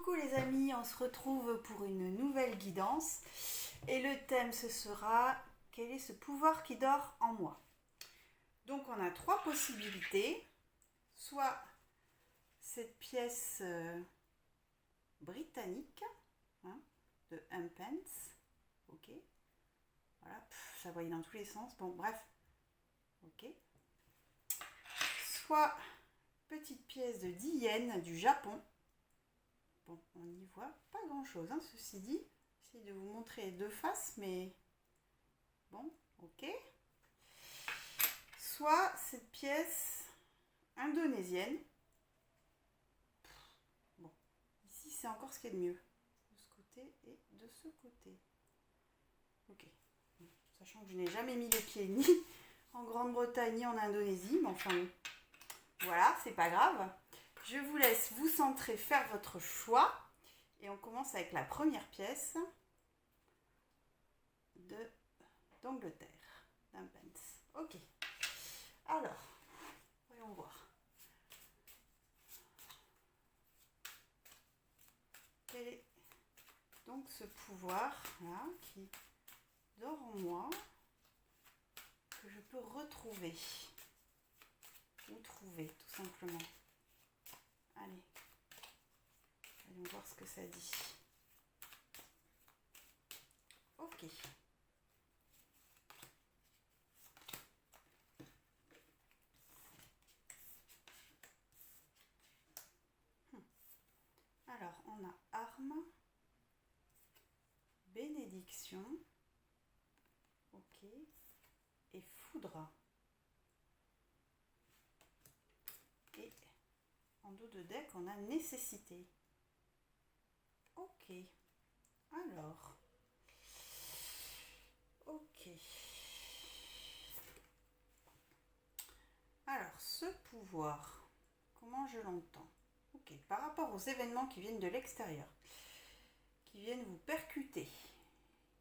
Coucou les amis, on se retrouve pour une nouvelle guidance et le thème ce sera quel est ce pouvoir qui dort en moi. Donc on a trois possibilités, soit cette pièce britannique de Pence, ok, voilà, ça voyait dans tous les sens, bon bref, ok, soit petite pièce de 10 yens du Japon. Bon, on n'y voit pas grand chose, ceci dit. J'essaie de vous montrer les deux faces, mais bon, ok. Soit cette pièce indonésienne. Bon, ici c'est encore ce qu'il y a de mieux. De ce côté et de ce côté. Ok. Sachant que je n'ai jamais mis les pieds ni en Grande-Bretagne ni en Indonésie, mais enfin, voilà, c'est pas grave. Je vous laisse vous centrer, faire votre choix. Et on commence avec la première pièce d'Angleterre, d'un Pence. Ok. Alors, voyons voir. Quel est donc ce pouvoir-là qui dort en moi, que je peux retrouver ou trouver, tout simplement. Allez. Allons voir ce que ça dit. Ok. Alors, on a arme, bénédiction, ok, et foudre. Et en dos de deck, on a nécessité. Ok, alors, ok. Alors, ce pouvoir, comment je l'entends? Ok, par rapport aux événements qui viennent de l'extérieur, qui viennent vous percuter,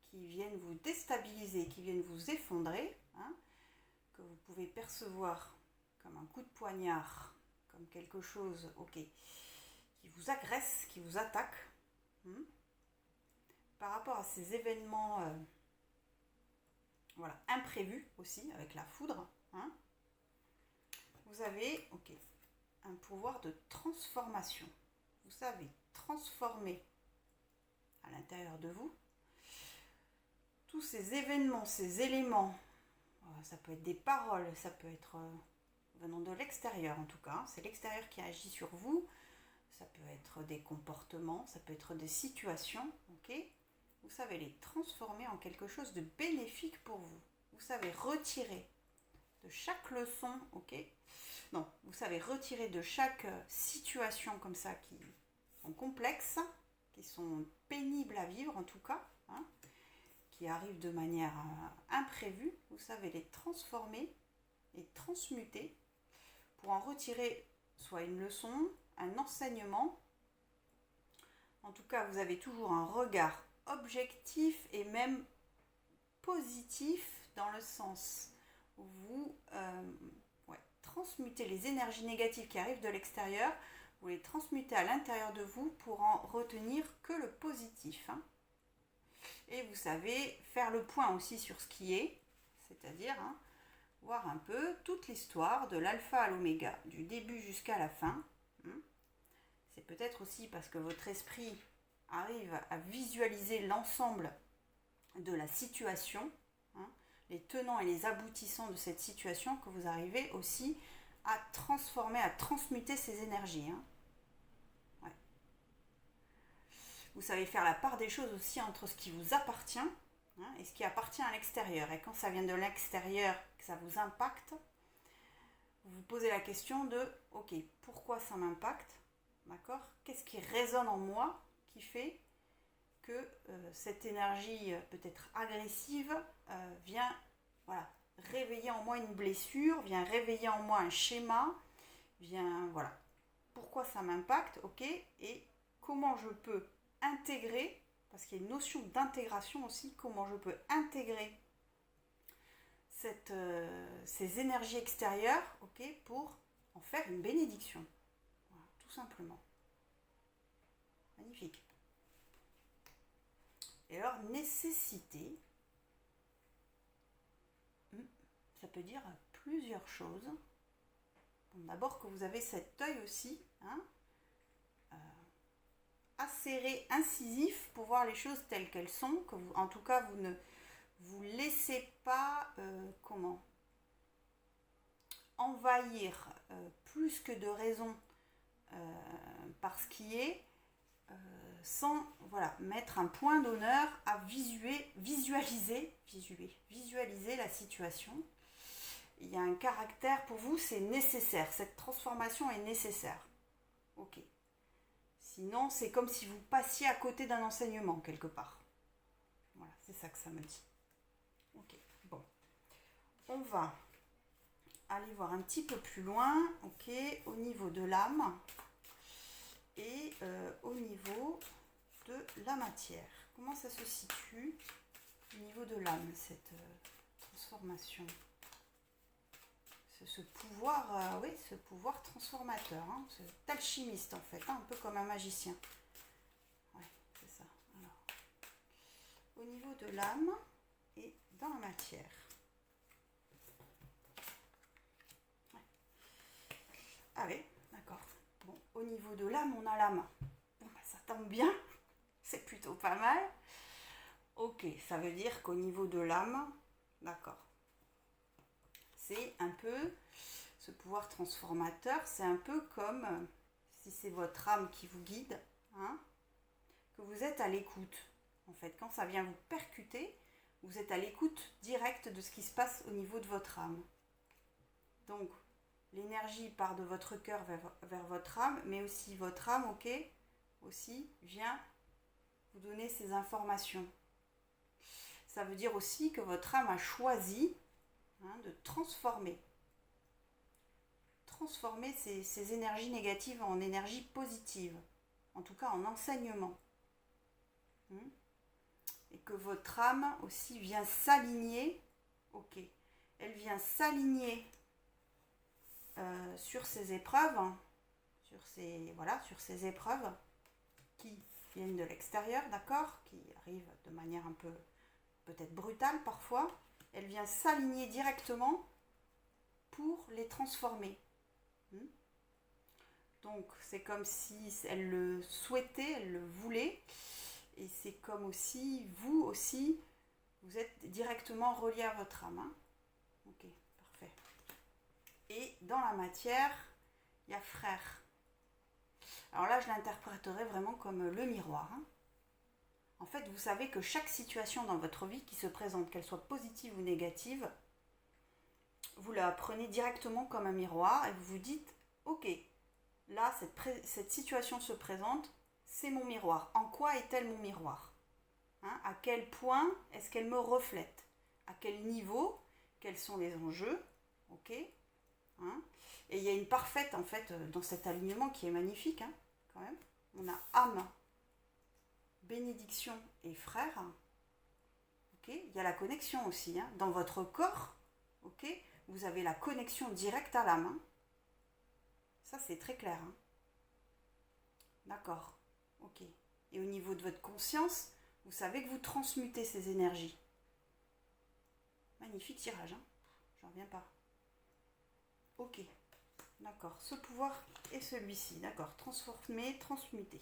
qui viennent vous déstabiliser, qui viennent vous effondrer, que vous pouvez percevoir comme un coup de poignard, comme quelque chose, ok, qui vous agresse, qui vous attaque. Par rapport à ces événements voilà, imprévus aussi, avec la foudre, vous avez un pouvoir de transformation. Vous savez transformer à l'intérieur de vous tous ces événements, ces éléments. Ça peut être des paroles, ça peut être venant de l'extérieur en tout cas. C'est l'extérieur qui agit sur vous. Ça peut être des comportements, ça peut être des situations, ok. Vous savez les transformer en quelque chose de bénéfique pour vous. Vous savez retirer de chaque leçon, ok. Non, vous savez retirer de chaque situation comme ça qui sont complexes, qui sont pénibles à vivre en tout cas, qui arrivent de manière imprévue. Vous savez les transformer et transmuter pour en retirer soit une leçon, un enseignement. En tout cas, vous avez toujours un regard objectif et même positif dans le sens où vous transmutez les énergies négatives qui arrivent de l'extérieur, vous les transmutez à l'intérieur de vous pour en retenir que le positif. Et vous savez faire le point aussi sur ce qui est, c'est-à-dire voir un peu toute l'histoire de l'alpha à l'oméga, du début jusqu'à la fin. C'est peut-être aussi parce que votre esprit arrive à visualiser l'ensemble de la situation, les tenants et les aboutissants de cette situation, que vous arrivez aussi à transformer, à transmuter ces énergies. Vous savez faire la part des choses aussi entre ce qui vous appartient et ce qui appartient à l'extérieur. Et quand ça vient de l'extérieur, que ça vous impacte, vous vous posez la question de ok, pourquoi ça m'impacte, d'accord? Qu'est-ce qui résonne en moi qui fait que cette énergie peut-être agressive vient réveiller en moi une blessure, vient réveiller en moi un schéma, vient pourquoi ça m'impacte, ok, et comment je peux intégrer, parce qu'il y a une notion d'intégration aussi, comment je peux intégrer ces énergies extérieures, ok, pour en faire une bénédiction, voilà, tout simplement. Magnifique. Et alors, nécessité, ça peut dire plusieurs choses. Bon, d'abord que vous avez cet œil aussi, hein, acéré, incisif pour voir les choses telles qu'elles sont, que vous, en tout cas, vous ne vous laissez pas, envahir plus que de raison par ce qui est, sans mettre un point d'honneur à visualiser la situation. Il y a un caractère pour vous, c'est nécessaire, cette transformation est nécessaire. Ok. Sinon, c'est comme si vous passiez à côté d'un enseignement quelque part. Voilà, c'est ça que ça me dit. Ok, bon. On va aller voir un petit peu plus loin, ok, au niveau de l'âme et au niveau de la matière. Comment ça se situe au niveau de l'âme, cette transformation, ce pouvoir, ce pouvoir transformateur, hein, cet alchimiste en fait, hein, un peu comme un magicien. Ouais, c'est ça. Alors, au niveau de l'âme et dans la matière. Ouais. Ah oui, d'accord. Bon, au niveau de l'âme, on a l'âme. Bon, bah, ça tombe bien, c'est plutôt pas mal. Ok, ça veut dire qu'au niveau de l'âme, d'accord. C'est un peu, ce pouvoir transformateur, c'est un peu comme, si c'est votre âme qui vous guide, hein, que vous êtes à l'écoute. En fait, quand ça vient vous percuter, vous êtes à l'écoute directe de ce qui se passe au niveau de votre âme. Donc, l'énergie part de votre cœur vers votre âme, mais aussi votre âme, ok, aussi vient vous donner ces informations. Ça veut dire aussi que votre âme a choisi, hein, de transformer ces énergies négatives en énergies positives, en tout cas en enseignement. Et que votre âme aussi vient s'aligner, ok, elle vient s'aligner sur ces épreuves, hein, sur ces épreuves qui viennent de l'extérieur, d'accord, qui arrivent de manière un peu peut-être brutale parfois. Elle vient s'aligner directement pour les transformer. Donc c'est comme si elle le souhaitait, elle le voulait, et c'est comme aussi, vous êtes directement relié à votre âme. Hein. Ok, parfait. Et dans la matière, il y a frère. Alors là, je l'interpréterai vraiment comme le miroir. Hein. En fait, vous savez que chaque situation dans votre vie qui se présente, qu'elle soit positive ou négative, vous la prenez directement comme un miroir et vous vous dites, ok, là, cette situation se présente, c'est mon miroir. En quoi est-elle mon miroir, hein? À quel point est-ce qu'elle me reflète? À quel niveau? Quels sont les enjeux? Ok, hein? Et il y a une parfaite, en fait, dans cet alignement qui est magnifique, hein, quand même. On a âme, bénédiction et frère. Ok, il y a la connexion aussi, hein, dans votre corps. Ok, vous avez la connexion directe à l'âme. Hein. Ça, c'est très clair. Hein. D'accord. Ok. Et au niveau de votre conscience, vous savez que vous transmutez ces énergies. Magnifique tirage. Hein. J'en reviens pas. Ok. D'accord. Ce pouvoir est celui-ci. D'accord. Transformer, transmuter.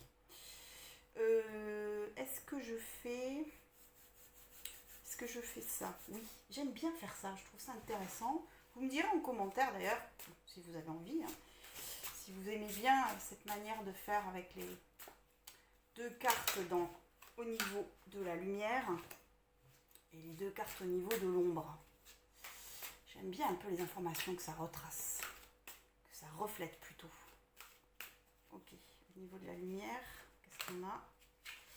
Est-ce que je fais ça? Oui. J'aime bien faire ça. Je trouve ça intéressant. Vous me direz en commentaire d'ailleurs, si vous avez envie, hein, si vous aimez bien cette manière de faire avec les deux cartes au niveau de la lumière et les deux cartes au niveau de l'ombre. J'aime bien un peu les informations que ça retrace, que ça reflète plutôt. Ok, au niveau de la lumière, qu'est-ce qu'on a?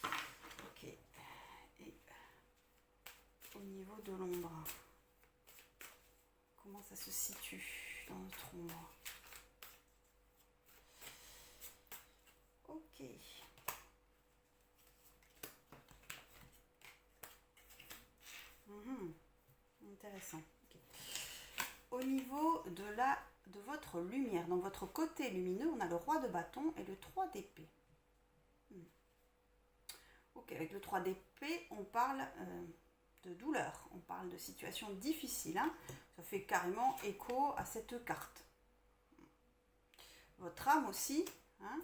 Ok, et au niveau de l'ombre, comment ça se situe dans notre ombre? Ok. Intéressant. Okay. Au niveau de votre lumière, dans votre côté lumineux, on a le roi de bâton et le 3 d'épée. Ok, avec le 3 d'épée, on parle de douleur, on parle de situation difficile. Hein. Ça fait carrément écho à cette carte. Votre âme aussi, hein,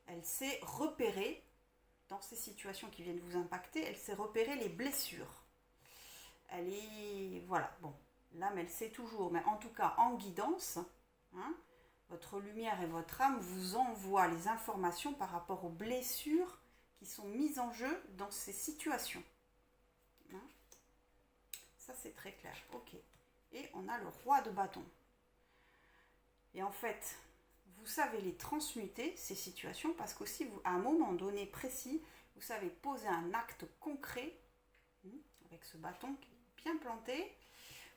elle sait repérer, dans ces situations qui viennent vous impacter, elle sait repérer les blessures. Elle est... Voilà, bon, l'âme, elle sait toujours, mais en tout cas, en guidance, hein, votre lumière et votre âme vous envoient les informations par rapport aux blessures qui sont mises en jeu dans ces situations. Hein, ça, c'est très clair. Ok. Et on a le roi de bâton. Et en fait, vous savez les transmuter, ces situations, parce qu'aussi, à un moment donné précis, vous savez poser un acte concret, avec ce bâton qui est bien planté,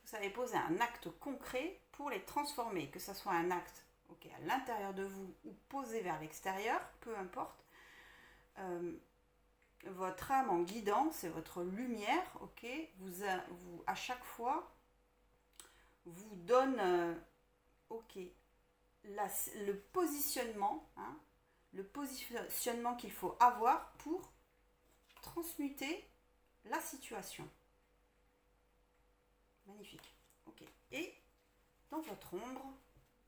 vous savez poser un acte concret pour les transformer, que ce soit un acte à l'intérieur de vous ou posé vers l'extérieur, peu importe. Votre âme en guidance et votre lumière, vous à chaque fois, vous donne le positionnement, hein, le positionnement qu'il faut avoir pour transmuter la situation. Magnifique. Ok. Et dans votre ombre,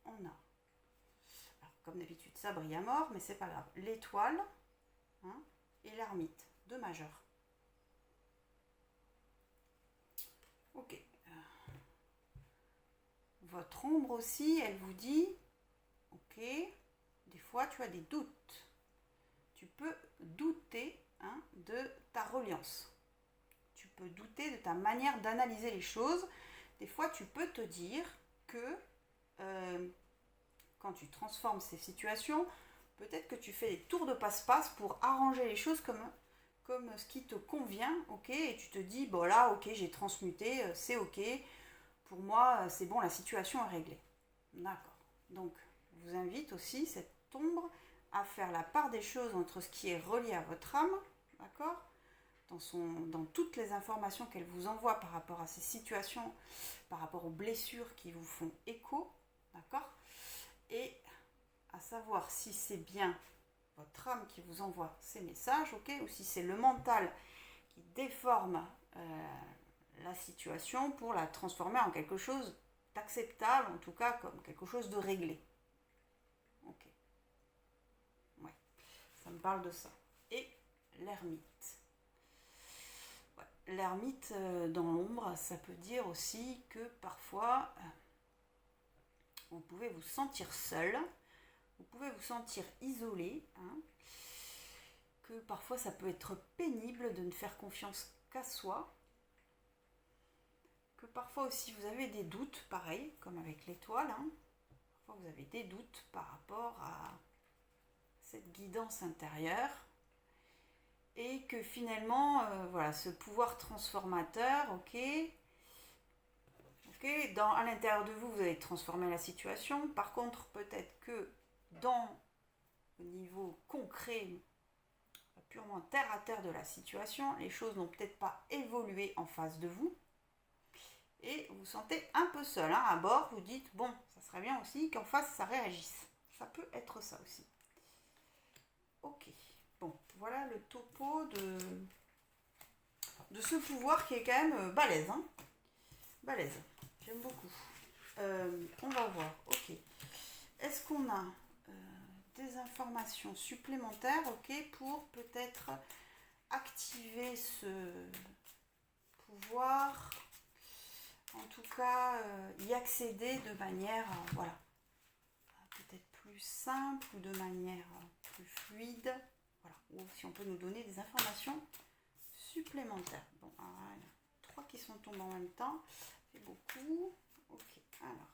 on a, alors, comme d'habitude, ça brille à mort, mais c'est pas grave. L'étoile, hein, et l'ermite, 2 majeurs. Ok. Votre ombre aussi, elle vous dit, ok, des fois tu as des doutes. Tu peux douter, hein, de ta reliance. Tu peux douter de ta manière d'analyser les choses. Des fois, tu peux te dire que quand tu transformes ces situations, peut-être que tu fais des tours de passe-passe pour arranger les choses comme ce qui te convient, ok, et tu te dis, bon là, ok, j'ai transmuté, c'est ok, pour moi, c'est bon, la situation est réglée. D'accord. Donc, je vous invite aussi, cette ombre, à faire la part des choses entre ce qui est relié à votre âme, d'accord, dans toutes les informations qu'elle vous envoie par rapport à ces situations, par rapport aux blessures qui vous font écho, d'accord, et à savoir si c'est bien votre âme qui vous envoie ces messages, ok, ou si c'est le mental qui déforme la situation pour la transformer en quelque chose d'acceptable, en tout cas comme quelque chose de réglé. Ok. Ouais, ça me parle de ça. Et l'ermite. Ouais. L'ermite dans l'ombre, ça peut dire aussi que parfois vous pouvez vous sentir seul, vous pouvez vous sentir isolé, hein, que parfois ça peut être pénible de ne faire confiance qu'à soi, que parfois aussi vous avez des doutes, pareil, comme avec l'étoile, hein. Parfois vous avez des doutes par rapport à cette guidance intérieure, et que finalement, voilà, ce pouvoir transformateur, à l'intérieur de vous, vous allez transformer la situation. Par contre, peut-être que au niveau concret, purement terre à terre de la situation, les choses n'ont peut-être pas évolué en face de vous. Et vous vous sentez un peu seul, hein, à bord, vous dites, bon, ça serait bien aussi qu'en face, ça réagisse. Ça peut être ça aussi. Ok, bon, voilà le topo de ce pouvoir qui est quand même balèze, hein. Balèze, j'aime beaucoup. On va voir, ok. Est-ce qu'on a des informations supplémentaires, pour peut-être activer ce pouvoir, en tout cas y accéder de manière, voilà, peut-être plus simple ou de manière plus fluide, voilà, ou si on peut nous donner des informations supplémentaires. Bon, alors, il y a 3 qui sont tombés en même temps, c'est beaucoup. Ok, alors.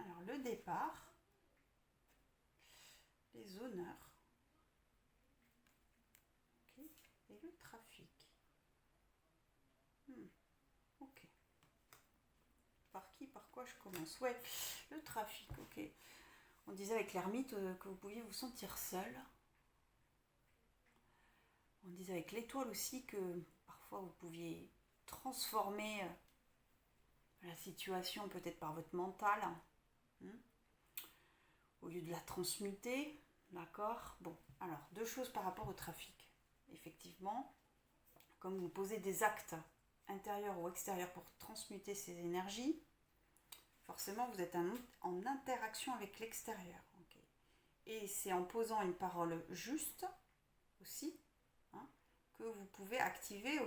Alors, le départ, les honneurs, et le trafic. Ok. Par quoi je commence? Ouais, le trafic, ok. On disait avec l'ermite que vous pouviez vous sentir seul. On disait avec l'étoile aussi que parfois vous pouviez transformer la situation peut-être par votre mental, au lieu de la transmuter, d'accord? Bon, alors, 2 choses par rapport au trafic. Effectivement, comme vous posez des actes intérieurs ou extérieurs pour transmuter ces énergies, forcément vous êtes en interaction avec l'extérieur. Okay. Et c'est en posant une parole juste aussi, que vous pouvez activer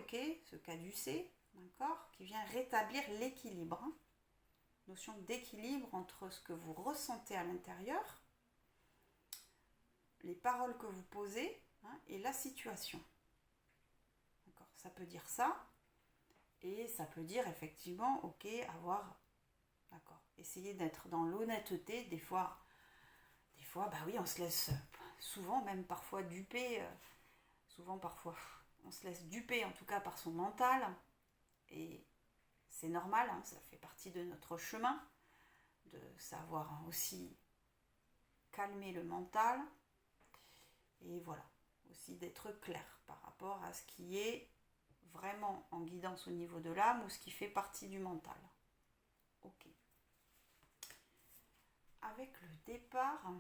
ce caducée, d'accord, qui vient rétablir l'équilibre. Notion d'équilibre entre ce que vous ressentez à l'intérieur, les paroles que vous posez, et la situation. D'accord, ça peut dire ça, et ça peut dire effectivement, essayer d'être dans l'honnêteté. Des fois, bah oui, on se laisse souvent, même parfois duper, on se laisse duper en tout cas par son mental, et c'est normal, ça fait partie de notre chemin, de savoir aussi calmer le mental, et voilà, aussi d'être clair par rapport à ce qui est vraiment en guidance au niveau de l'âme ou ce qui fait partie du mental. Ok. Avec le départ,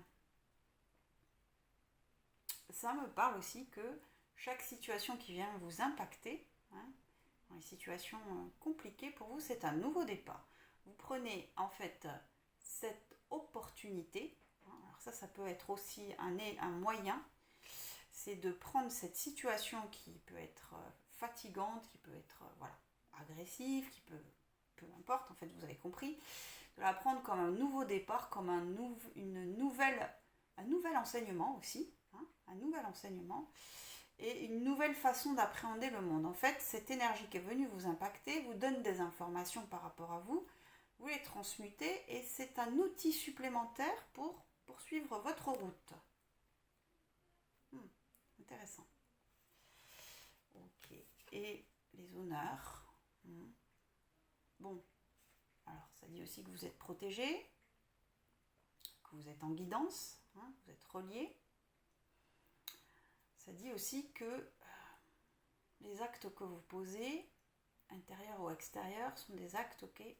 ça me parle aussi que chaque situation qui vient vous impacter, dans les situations compliquées pour vous, c'est un nouveau départ. Vous prenez en fait cette opportunité, alors ça peut être aussi un moyen, c'est de prendre cette situation qui peut être fatigante, qui peut être agressive, peu importe, en fait vous avez compris, de la prendre comme un nouveau départ, comme un nouvel enseignement aussi, un nouvel enseignement, et une nouvelle façon d'appréhender le monde. En fait, cette énergie qui est venue vous impacter vous donne des informations par rapport à vous, vous les transmutez, et c'est un outil supplémentaire pour poursuivre votre route. Intéressant. Ok. Et les honneurs. Bon. Alors, ça dit aussi que vous êtes protégé, que vous êtes en guidance, vous êtes relié. Ça dit aussi que les actes que vous posez, intérieurs ou extérieurs, sont des actes qui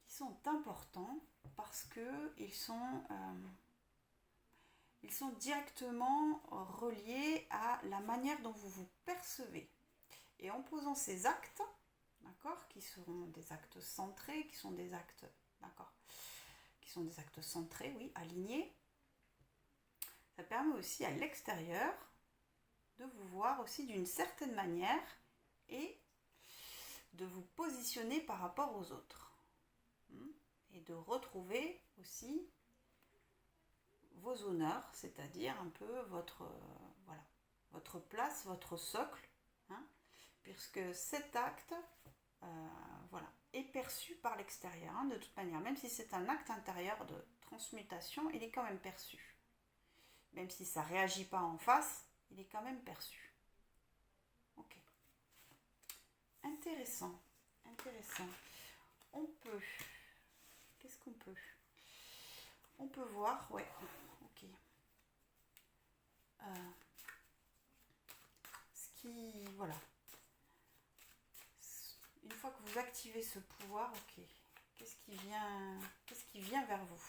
sont importants parce qu'ils sont directement reliés à la manière dont vous vous percevez. Et en posant ces actes, d'accord, qui seront des actes centrés, qui sont des actes centrés, oui, alignés, ça permet aussi à l'extérieur de vous voir aussi d'une certaine manière et de vous positionner par rapport aux autres. Et de retrouver aussi vos honneurs, c'est-à-dire un peu votre place, votre socle, puisque cet acte est perçu par l'extérieur, de toute manière. Même si c'est un acte intérieur de transmutation, il est quand même perçu. Même si ça ne réagit pas en face, il est quand même perçu. Ok. Intéressant. Qu'est-ce qu'on peut On peut voir, ok. Une fois que vous activez ce pouvoir, ok. Qu'est-ce qui vient vers vous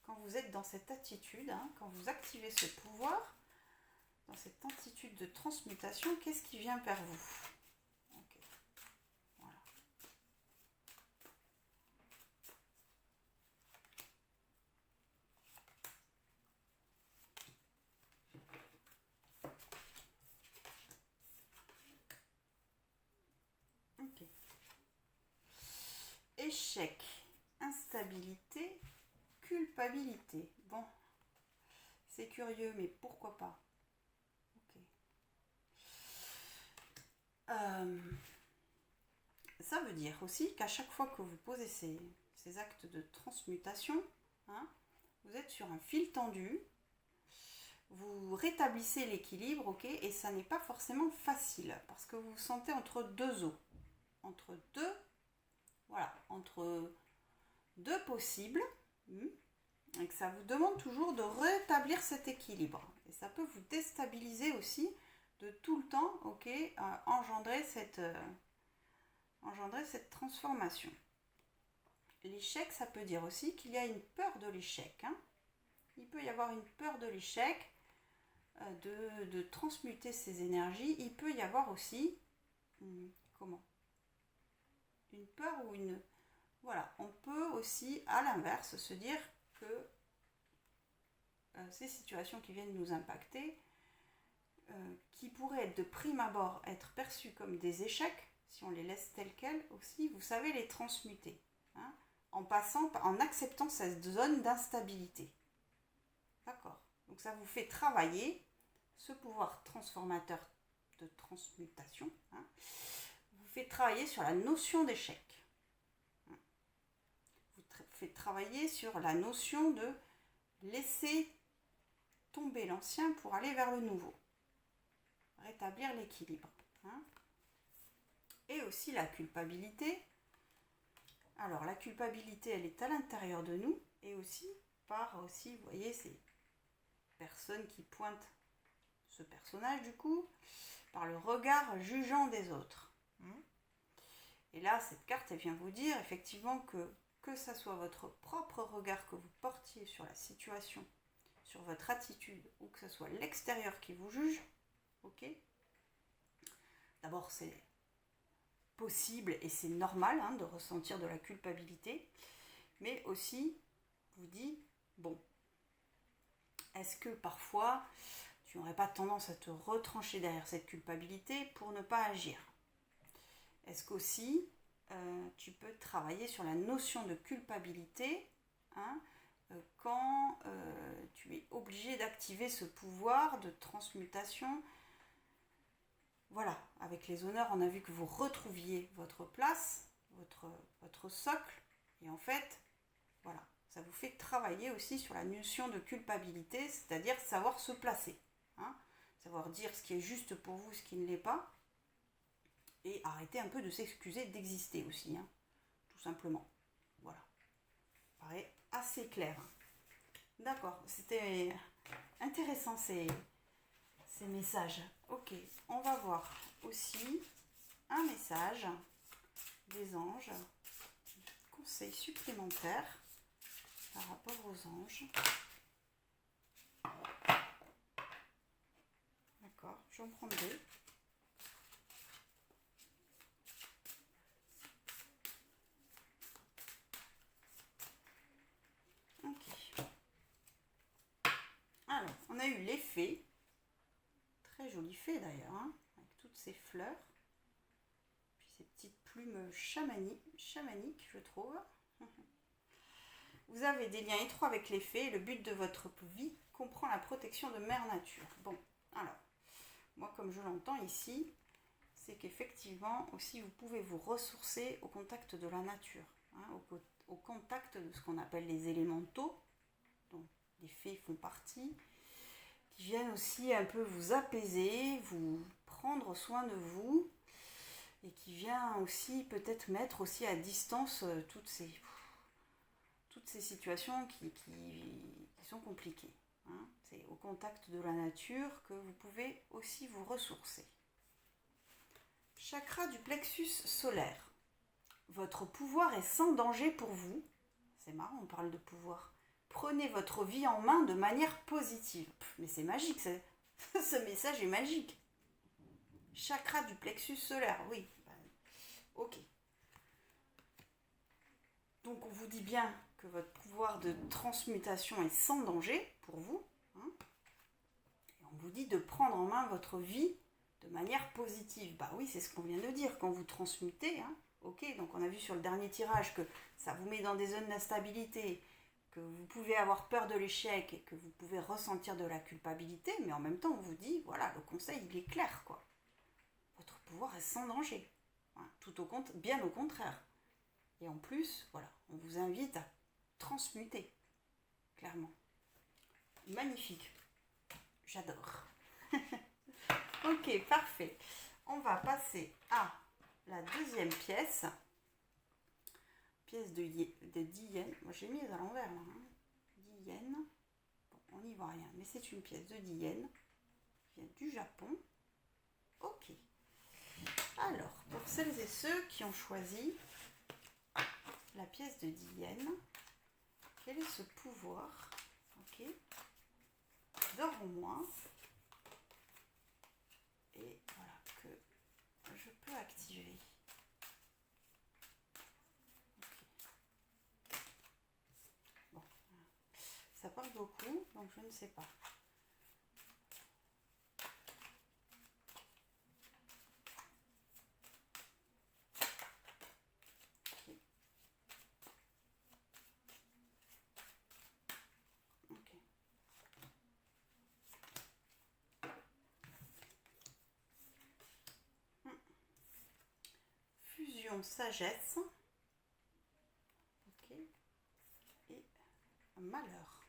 quand vous êtes dans cette attitude, quand vous activez ce pouvoir, dans cette attitude de transmutation, qu'est-ce qui vient vers vous? Ok. Voilà. Ok. Échec, instabilité, culpabilité. Bon, c'est curieux, mais pourquoi pas? Ok. Ça veut dire aussi qu'à chaque fois que vous posez ces actes de transmutation, vous êtes sur un fil tendu, vous rétablissez l'équilibre, ok, et ça n'est pas forcément facile, parce que vous vous sentez entre deux eaux, entre deux possibles, et que ça vous demande toujours de rétablir cet équilibre. Et ça peut vous déstabiliser aussi de tout le temps, ok, engendrer cette transformation. L'échec, ça peut dire aussi qu'il y a une peur de l'échec. Hein. Il peut y avoir une peur de l'échec, de transmuter ces énergies. Il peut y avoir aussi, une peur ou une... Voilà, on peut aussi, à l'inverse, se dire que ces situations qui viennent nous impacter, qui pourraient de prime abord être perçues comme des échecs, si on les laisse telles quelles aussi, vous savez les transmuter. Hein, en acceptant cette zone d'instabilité. D'accord. Donc ça vous fait travailler ce pouvoir transformateur de transmutation, hein, vous fait travailler sur la notion d'échec. Vous fait travailler sur la notion de laisser tomber l'ancien pour aller vers le nouveau. Rétablir l'équilibre. Hein. Et aussi la culpabilité. Alors la culpabilité, elle est à l'intérieur de nous et aussi vous voyez, ces personnes qui pointent ce personnage du coup par le regard jugeant des autres. Et là, cette carte, elle vient vous dire effectivement que ça soit votre propre regard que vous portiez sur la situation, sur votre attitude, ou que ce soit l'extérieur qui vous juge, ok. D'abord, c'est possible et c'est normal hein, de ressentir de la culpabilité, mais aussi vous dit, bon, est-ce que parfois tu n'aurais pas tendance à te retrancher derrière cette culpabilité pour ne pas agir? Est-ce qu'aussi tu peux travailler sur la notion de culpabilité hein, quand tu es obligé d'activer ce pouvoir de transmutation? Voilà, avec les honneurs, on a vu que vous retrouviez votre place, votre socle, et en fait, voilà, ça vous fait travailler aussi sur la notion de culpabilité, c'est-à-dire savoir se placer, hein, savoir dire ce qui est juste pour vous, ce qui ne l'est pas, et arrêter un peu de s'excuser d'exister aussi, hein, tout simplement. Voilà, ça paraît assez clair. D'accord, c'était intéressant ces messages. Ok, on va voir aussi un message des anges, conseil supplémentaire par rapport aux anges. D'accord, j'en prends deux. Ok. Alors, on a eu les fées. Très jolie fée d'ailleurs, hein, avec toutes ces fleurs. Puis ces petites plumes chamaniques, je trouve. Vous avez des liens étroits avec les fées et le but de votre vie comprend la protection de Mère Nature. Bon, alors, moi comme je l'entends ici, c'est qu'effectivement aussi vous pouvez vous ressourcer au contact de la nature, hein, au contact de ce qu'on appelle les élémentaux, dont les fées font partie, qui viennent aussi un peu vous apaiser, vous prendre soin de vous, et qui vient aussi peut-être mettre aussi à distance toutes ces situations qui sont compliquées. Hein. C'est au contact de la nature que vous pouvez aussi vous ressourcer. Chakra du plexus solaire. Votre pouvoir est sans danger pour vous. C'est marrant, on parle de pouvoir. Prenez votre vie en main de manière positive. Mais c'est magique, ce message est magique. Chakra du plexus solaire, oui. Ok. Donc on vous dit bien que votre pouvoir de transmutation est sans danger pour vous. Hein, et on vous dit de prendre en main votre vie de manière positive. Bah oui, c'est ce qu'on vient de dire. Quand vous transmutez, hein, ok, donc on a vu sur le dernier tirage que ça vous met dans des zones d'instabilité, que vous pouvez avoir peur de l'échec et que vous pouvez ressentir de la culpabilité, mais en même temps on vous dit, voilà, le conseil il est clair, quoi. Votre pouvoir est sans danger. Hein, bien au contraire. Et en plus, voilà, on vous invite à transmuter, clairement. Magnifique. J'adore. Ok, parfait. On va passer à la deuxième pièce. Pièce de 10 yens. Moi, j'ai mis à l'envers, là. Hein. 10 yens. Bon, on n'y voit rien, mais c'est une pièce de 10 yens qui vient du Japon. Ok. Alors, pour celles et ceux qui ont choisi la pièce de 10 yens, quel est ce pouvoir, ok, d'or en moins, et voilà, que je peux activer. Okay. Bon, ça parle beaucoup, donc je ne sais pas. Fusion sagesse, ok, et malheur.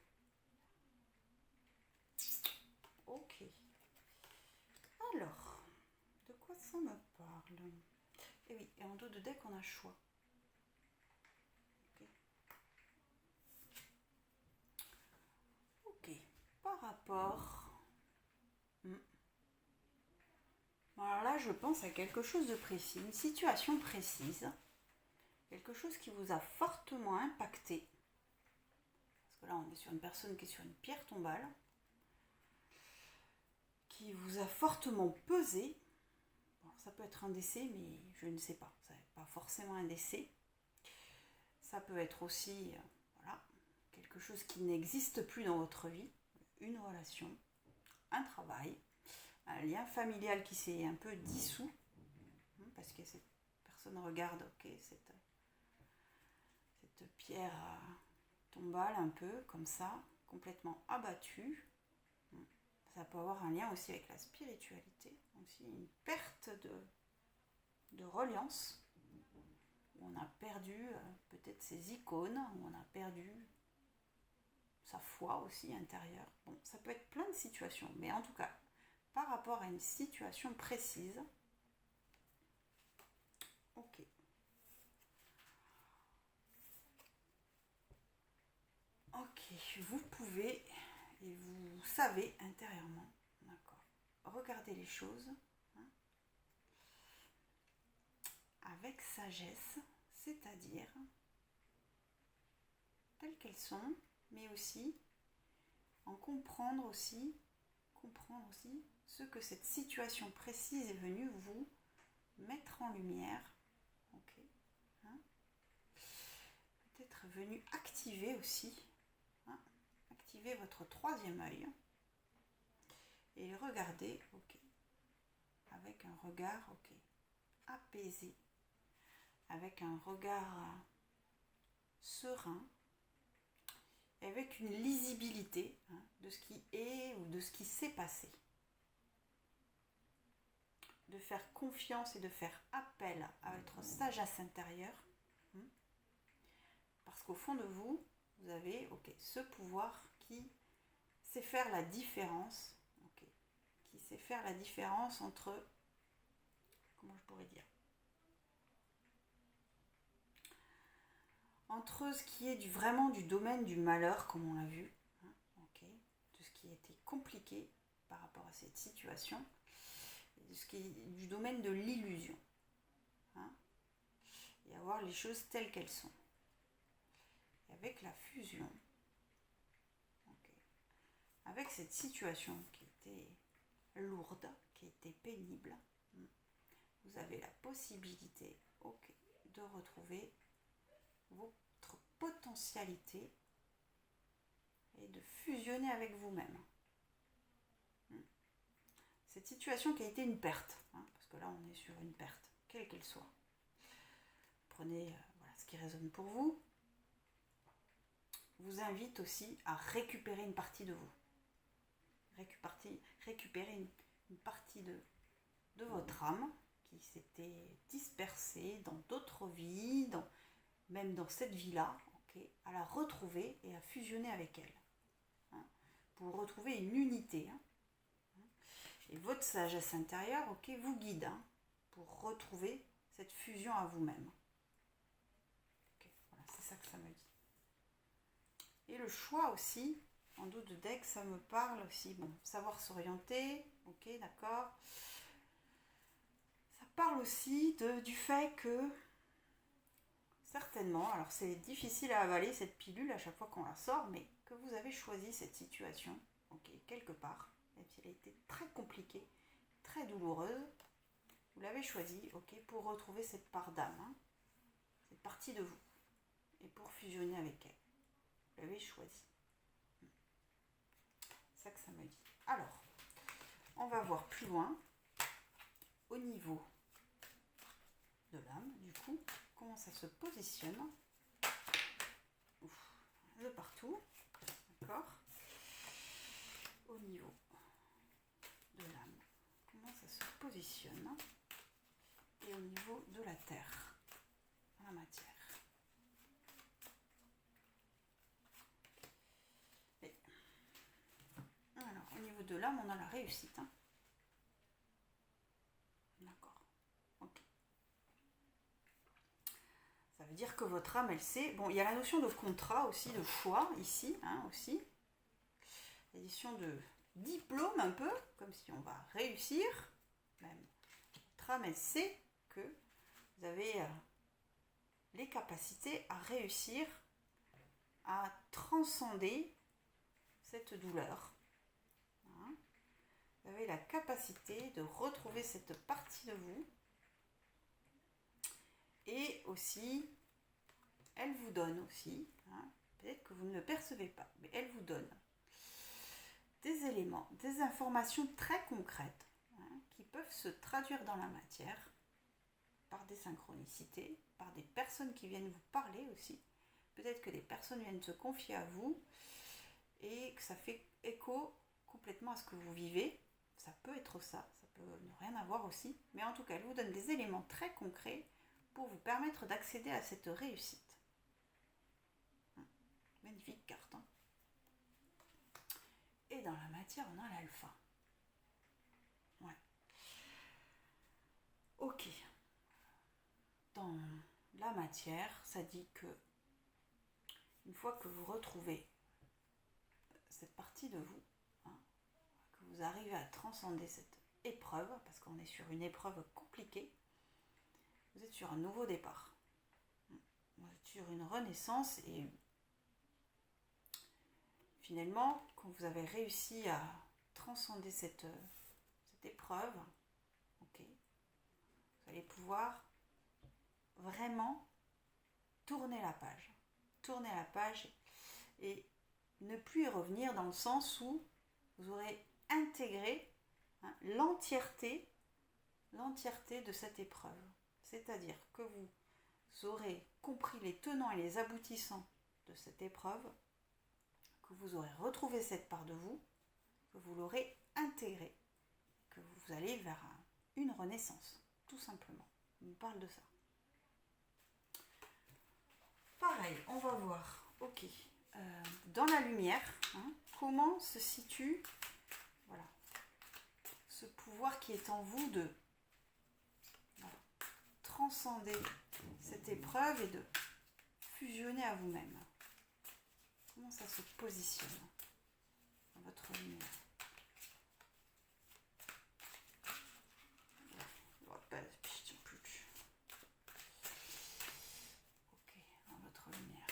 Ok. Alors, de quoi ça me parle? Et oui, et en dos de deck, on a choix. Ok. Ok. Par rapport... Alors là, je pense à quelque chose de précis, une situation précise, quelque chose qui vous a fortement impacté. Parce que là, on est sur une personne qui est sur une pierre tombale, qui vous a fortement pesé. Bon, ça peut être un décès, mais je ne sais pas. Ça n'est pas forcément un décès. Ça peut être aussi, voilà, quelque chose qui n'existe plus dans votre vie, une relation, un travail, un lien familial qui s'est un peu dissous, parce que cette personne regarde, ok, cette pierre tombale un peu comme ça, complètement abattue. Ça peut avoir un lien aussi avec la spiritualité, aussi une perte de reliance, où on a perdu peut-être ses icônes, où on a perdu sa foi aussi intérieure. Bon, ça peut être plein de situations, mais en tout cas, par rapport à une situation précise, ok. Ok, vous pouvez et vous savez intérieurement, d'accord, regardez les choses avec sagesse, c'est-à-dire telles qu'elles sont, mais aussi en comprendre aussi ce que cette situation précise est venue vous mettre en lumière, ok, peut-être venu activer aussi, activer votre troisième œil et regarder, ok, avec un regard, ok, apaisé, avec un regard serein, et avec une lisibilité de ce qui est ou de ce qui s'est passé. De faire confiance et de faire appel à votre sagesse intérieure, parce qu'au fond de vous, vous avez ce pouvoir qui sait faire la différence, qui sait faire la différence entre, comment je pourrais dire, entre ce qui est vraiment du domaine du malheur, comme on l'a vu, de ce qui était compliqué par rapport à cette situation, et de ce qui est du domaine de l'illusion, et avoir les choses telles qu'elles sont. Et avec la fusion, avec cette situation qui était lourde, qui était pénible, vous avez la possibilité de retrouver votre potentialité et de fusionner avec vous-même. Cette situation qui a été une perte, parce que là on est sur une perte, quelle qu'elle soit. Prenez ce qui résonne pour vous. Vous invite aussi à récupérer une partie de vous. Récupérer une partie de votre âme qui s'était dispersée dans d'autres vies, même dans cette vie-là, à la retrouver et à fusionner avec elle. Pour retrouver une unité. Et votre sagesse intérieure vous guide pour retrouver cette fusion à vous-même. Voilà, c'est ça que ça me dit. Et le choix aussi, en dos de deck, ça me parle aussi, savoir s'orienter, d'accord. parle aussi du fait que, certainement, alors c'est difficile à avaler cette pilule à chaque fois qu'on la sort, mais que vous avez choisi cette situation, ok, quelque part, même si elle a été très compliquée, très douloureuse, vous l'avez choisie, ok, pour retrouver cette part d'âme, hein, cette partie de vous, et pour fusionner avec elle. Vous l'avez choisie. C'est ça que ça me dit. Alors, on va voir plus loin, au niveau de l'âme, du coup, comment ça se positionne. Ouf, de partout, d'accord. Au niveau de l'âme, comment ça se positionne. Et au niveau de la terre, la matière. Et, alors, au niveau de l'âme, on a la réussite. Hein. D'accord. Ok. Ça veut dire que votre âme, elle sait... Bon, il y a la notion de contrat aussi, de choix, ici, hein, aussi. L'édition de diplôme, un peu, comme si on va réussir. Même, votre âme, elle sait que vous avez les capacités à réussir à transcender cette douleur. Hein. Vous avez la capacité de retrouver cette partie de vous. Et aussi, elle vous donne aussi, hein, peut-être que vous ne le percevez pas, mais elle vous donne des éléments, des informations très concrètes, hein, qui peuvent se traduire dans la matière par des synchronicités, par des personnes qui viennent vous parler aussi. Peut-être que des personnes viennent se confier à vous et que ça fait écho complètement à ce que vous vivez. Ça peut être ça, ça peut ne rien avoir aussi, mais en tout cas, elle vous donne des éléments très concrets pour vous permettre d'accéder à cette réussite. Magnifique carte. Hein. Et dans la matière, on a l'alpha. Ouais. Ok. Dans la matière, ça dit que une fois que vous retrouvez cette partie de vous, hein, que vous arrivez à transcender cette épreuve, parce qu'on est sur une épreuve compliquée, vous êtes sur un nouveau départ. Vous êtes sur une renaissance et finalement, quand vous avez réussi à transcender cette épreuve, okay, vous allez pouvoir vraiment tourner la page. Tourner la page et ne plus y revenir dans le sens où vous aurez intégré, hein, l'entièreté de cette épreuve. C'est-à-dire que vous aurez compris les tenants et les aboutissants de cette épreuve, que vous aurez retrouvé cette part de vous, que vous l'aurez intégrée, que vous allez vers une renaissance, tout simplement. On nous parle de ça. Pareil, on va voir, ok, dans la lumière, hein, comment se situe, voilà, ce pouvoir qui est en vous de transcender cette épreuve et de fusionner à vous-même. Comment ça se positionne dans votre lumière? Ok, dans votre lumière.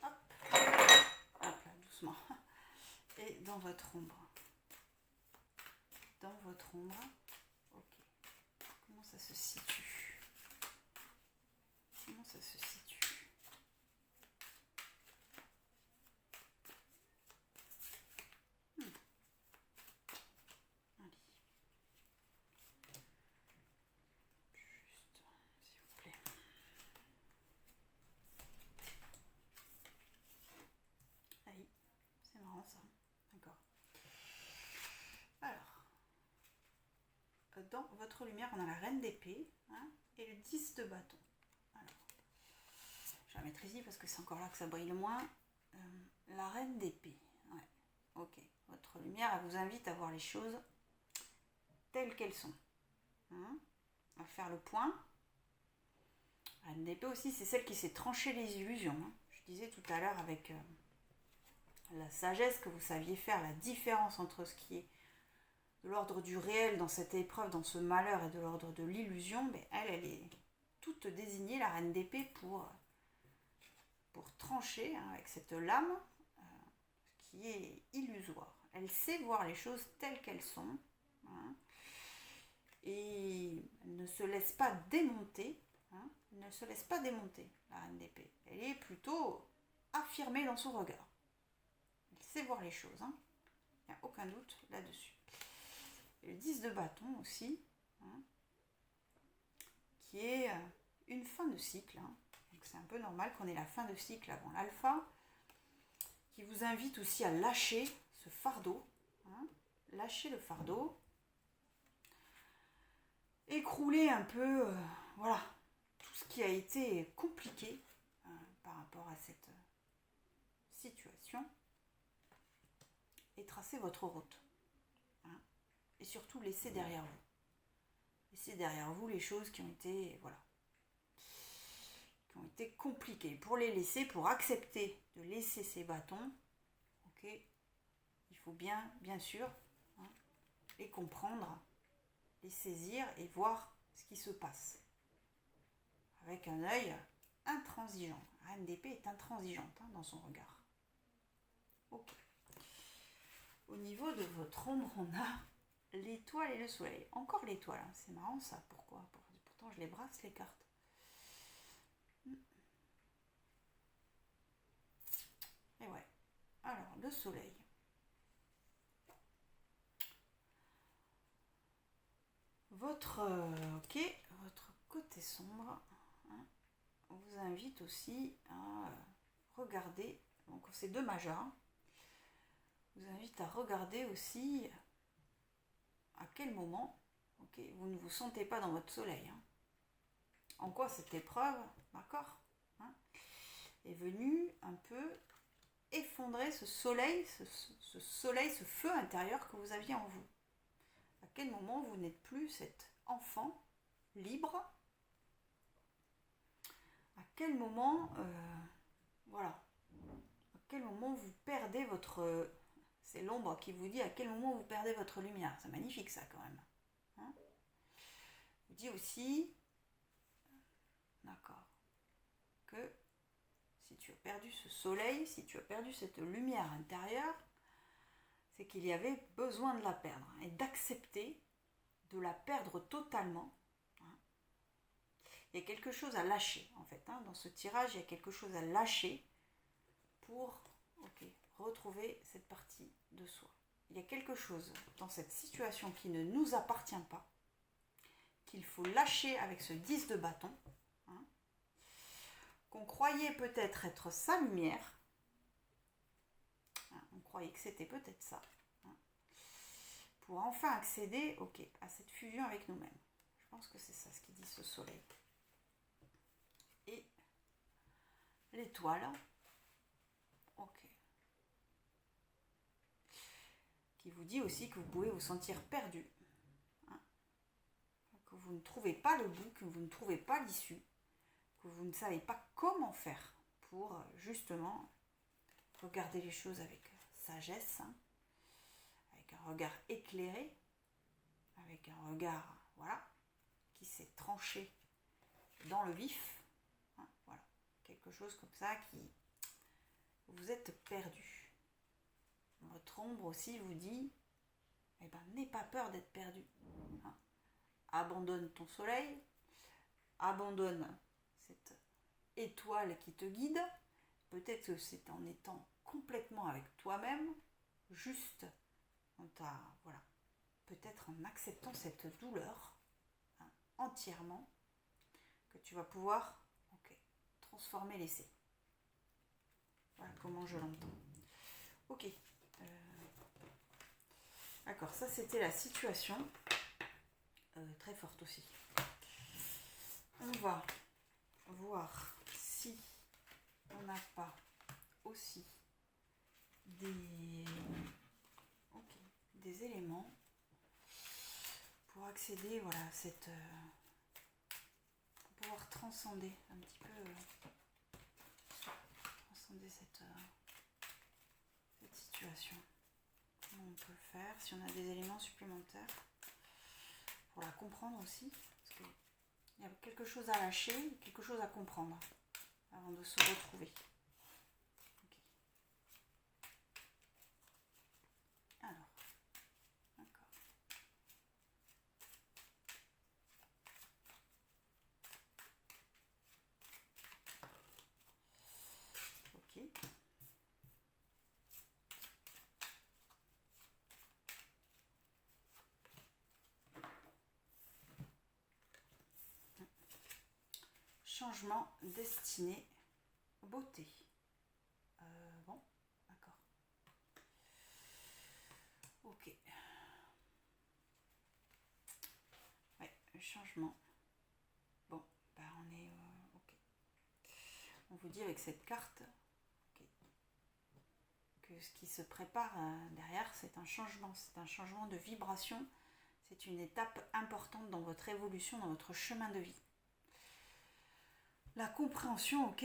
Hop, là, doucement. Et dans votre ombre. Dans votre ombre. Ok. Comment ça se situe? Comment ça se situe? Allez. Juste, s'il vous plaît. Allez, c'est marrant ça. D'accord. Alors, dans votre lumière, on a la reine d'épée, hein, et le 10 de bâton. Alors, je vais la mettre ici parce que c'est encore là que ça brille le moins. La reine d'épée. Ouais. Ok. Votre lumière, elle vous invite à voir les choses telles qu'elles sont. Hein, à faire le point. La reine d'épée aussi, c'est celle qui s'est tranchée les illusions. Hein. Je je disais tout à l'heure avec la sagesse, que vous saviez faire la différence entre ce qui est de l'ordre du réel dans cette épreuve, dans ce malheur, et de l'ordre de l'illusion, mais elle est toute désignée, la reine d'épée, pour trancher avec cette lame qui est illusoire. Elle sait voir les choses telles qu'elles sont, et elle ne se laisse pas démonter, elle ne se laisse pas démonter, la reine d'épée. Elle est plutôt affirmée dans son regard. Elle sait voir les choses, il n'y a aucun doute là-dessus. Et le 10 de bâton aussi, qui est une fin de cycle. Donc c'est un peu normal qu'on ait la fin de cycle avant l'alpha, qui vous invite aussi à lâcher ce fardeau, lâcher le fardeau, écrouler un peu, voilà, tout ce qui a été compliqué par rapport à cette situation, et tracer votre route. Et surtout laisser derrière vous. Laissez derrière vous les choses qui ont été, voilà, qui ont été compliquées. Pour les laisser, pour accepter de laisser ces bâtons, ok, il faut bien sûr, les comprendre, les saisir et voir ce qui se passe. Avec un œil intransigeant. La reine d'épée est intransigeante dans son regard. Ok. Au niveau de votre ombre, on a l'étoile et le soleil. Encore l'étoile, c'est marrant ça. Pourquoi? Pourtant je les brasse les cartes. Et ouais. Alors le soleil. Votre côté sombre vous invite aussi à regarder. Donc c'est deux majeurs. Vous invite à regarder aussi à quel moment, vous ne vous sentez pas dans votre soleil. En quoi cette épreuve, d'accord, est venue un peu effondrer ce soleil, ce soleil, ce feu intérieur que vous aviez en vous. À quel moment vous n'êtes plus cet enfant libre? À quel moment, voilà, à quel moment vous perdez votre... c'est l'ombre qui vous dit à quel moment vous perdez votre lumière. C'est magnifique ça quand même. Vous dit aussi, d'accord, que si tu as perdu ce soleil, si tu as perdu cette lumière intérieure, c'est qu'il y avait besoin de la perdre et d'accepter de la perdre totalement. Il y a quelque chose à lâcher en fait. Dans ce tirage, il y a quelque chose à lâcher pour retrouver cette partie de soi. Il y a quelque chose dans cette situation qui ne nous appartient pas, qu'il faut lâcher avec ce 10 de bâton, qu'on croyait peut-être être sa lumière. On croyait que c'était peut-être ça. Pour enfin accéder à cette fusion avec nous-mêmes. Je pense que c'est ça ce qui dit ce soleil. Et l'étoile, qui vous dit aussi que vous pouvez vous sentir perdu, que vous ne trouvez pas le bout, que vous ne trouvez pas l'issue, que vous ne savez pas comment faire pour justement regarder les choses avec sagesse, avec un regard éclairé, avec un regard qui s'est tranché dans le vif, voilà, quelque chose comme ça qui vous êtes perdu. Votre ombre aussi vous dit, n'aie pas peur d'être perdu. Abandonne ton soleil, abandonne cette étoile qui te guide. Peut-être que c'est en étant complètement avec toi-même, juste, peut-être en acceptant cette douleur entièrement, que tu vas pouvoir transformer l'essai. Voilà comment je l'entends. Ok. D'accord, ça c'était la situation. Très forte aussi. On va voir si on n'a pas aussi des éléments pour accéder à cette... pour pouvoir transcender un petit peu transcender cette situation. Comment on peut le faire, si on a des éléments supplémentaires pour la comprendre aussi, parce qu'il y a quelque chose à lâcher, quelque chose à comprendre avant de se retrouver. Okay. Alors, d'accord. Ok. Changement destiné beauté. Bon, d'accord. Ok. Ouais, le changement. Bon, bah on est ok. On vous dit avec cette carte okay, que ce qui se prépare derrière, c'est un changement de vibration. C'est une étape importante dans votre évolution, dans votre chemin de vie. La compréhension, ok,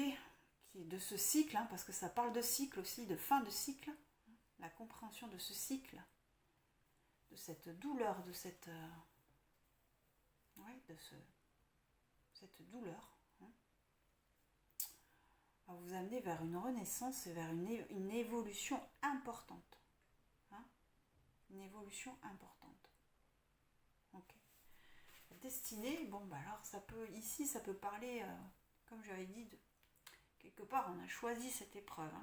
qui est de ce cycle, parce que ça parle de cycle aussi, de fin de cycle, la compréhension de ce cycle, de cette douleur, de cette, cette douleur, va vous amener vers une renaissance et vers une évolution importante, une évolution importante. Ok. Destinée, bon bah alors ça peut parler, comme j'avais dit, quelque part on a choisi cette épreuve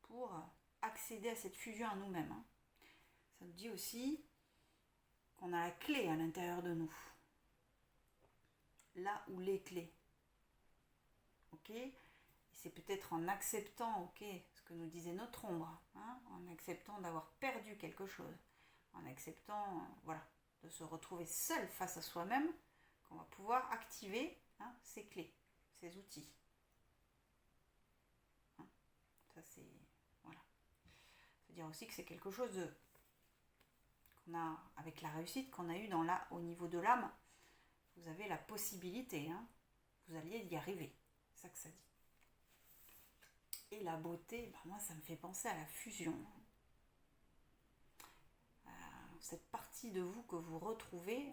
pour accéder à cette fusion à nous-mêmes. Ça nous dit aussi qu'on a la clé à l'intérieur de nous. Là où les clés. Ok. Et c'est peut-être en acceptant, ok, ce que nous disait notre ombre, en acceptant d'avoir perdu quelque chose, en acceptant, voilà, de se retrouver seul face à soi-même, qu'on va pouvoir activer ces clés, ces outils. Ça c'est, voilà. C'est-à-dire aussi que c'est quelque chose qu'on a, avec la réussite qu'on a eue au niveau de l'âme, vous avez la possibilité, vous alliez y arriver. C'est ça que ça dit. Et la beauté, moi ça me fait penser à la fusion. Cette partie de vous que vous retrouvez,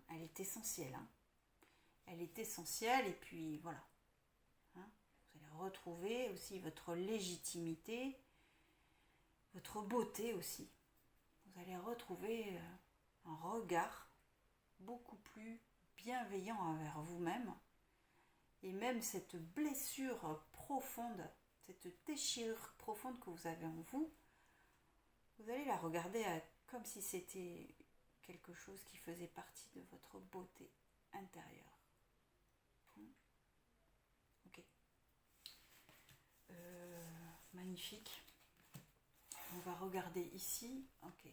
elle est essentielle. Elle est essentielle et puis voilà. Vous allez retrouver aussi votre légitimité, votre beauté aussi. Vous allez retrouver un regard beaucoup plus bienveillant envers vous-même. Et même cette blessure profonde, cette déchirure profonde que vous avez en vous, vous allez la regarder comme si c'était quelque chose qui faisait partie de votre beauté intérieure. Ok. Magnifique. On va regarder ici. Ok.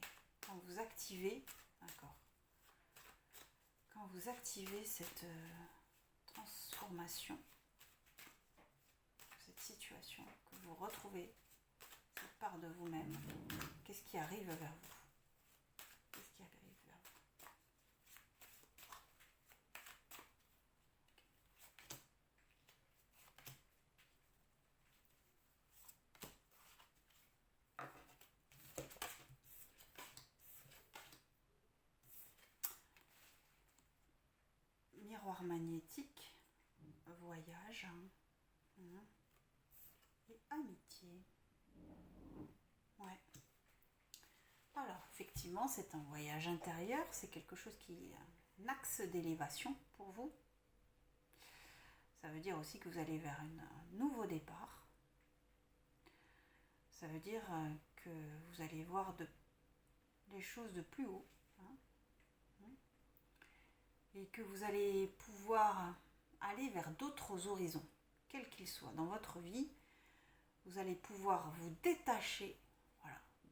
Quand vous activez, d'accord. Quand vous activez cette transformation, cette situation, que vous retrouvez cette part de vous-même, qu'est-ce qui arrive vers vous? Qu'est-ce qui arrive vers vous? Miroir magnétique, voyage et amitié. Ouais. Alors, effectivement, c'est un voyage intérieur, c'est quelque chose qui est un axe d'élévation pour vous. Ça veut dire aussi que vous allez vers un nouveau départ. Ça veut dire que vous allez voir les choses de plus haut. Et que vous allez pouvoir aller vers d'autres horizons, quels qu'ils soient. Dans votre vie, vous allez pouvoir vous détacher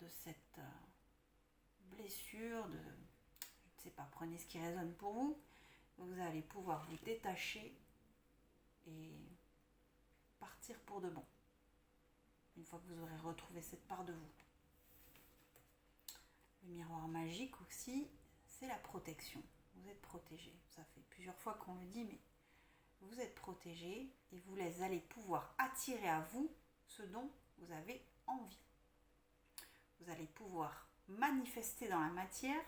de cette blessure, je ne sais pas, prenez ce qui résonne pour vous. Vous allez pouvoir vous détacher et partir pour de bon. Une fois que vous aurez retrouvé cette part de vous. Le miroir magique aussi, c'est la protection. Vous êtes protégé. Ça fait plusieurs fois qu'on le dit, mais vous êtes protégé et vous allez pouvoir attirer à vous ce dont vous avez envie. Vous allez pouvoir manifester dans la matière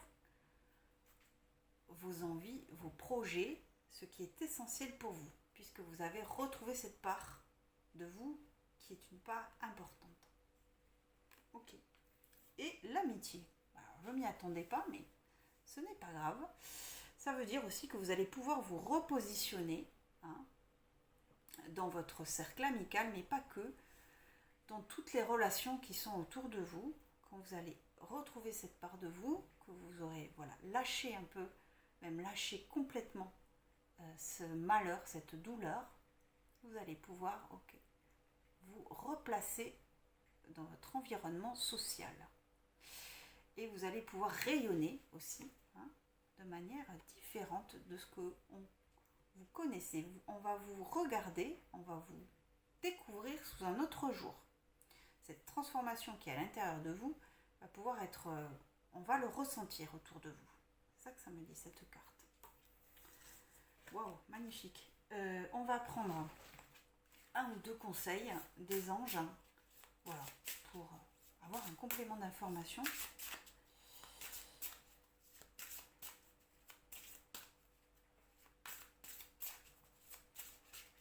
vos envies, vos projets, ce qui est essentiel pour vous, puisque vous avez retrouvé cette part de vous qui est une part importante. Ok. Et l'amitié. Alors, je ne m'y attendais pas, mais ce n'est pas grave. Ça veut dire aussi que vous allez pouvoir vous repositionner dans votre cercle amical, mais pas que, dans toutes les relations qui sont autour de vous, quand vous allez retrouver cette part de vous, que vous aurez lâché un peu, même lâché complètement ce malheur, cette douleur, vous allez pouvoir vous replacer dans votre environnement social. Et vous allez pouvoir rayonner aussi de manière différente de ce que vous connaissez. On va vous regarder, on va vous découvrir sous un autre jour. Cette transformation qui est à l'intérieur de vous va pouvoir être... on va le ressentir autour de vous. C'est ça que ça me dit, cette carte. Waouh, magnifique. On va prendre un ou deux conseils des anges, voilà, pour avoir un complément d'information.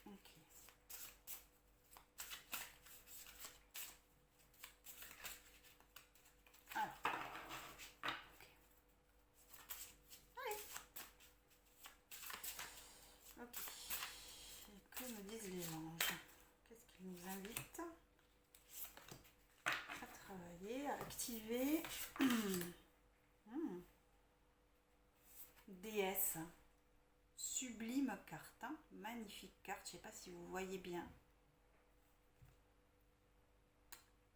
Ok. Alors. Ok. Allez. Ok. Que me disent les anges? Qu'est-ce qu'ils nous invitent à travailler, à activer? Déesse. Sublime carte, magnifique carte, je ne sais pas si vous voyez bien.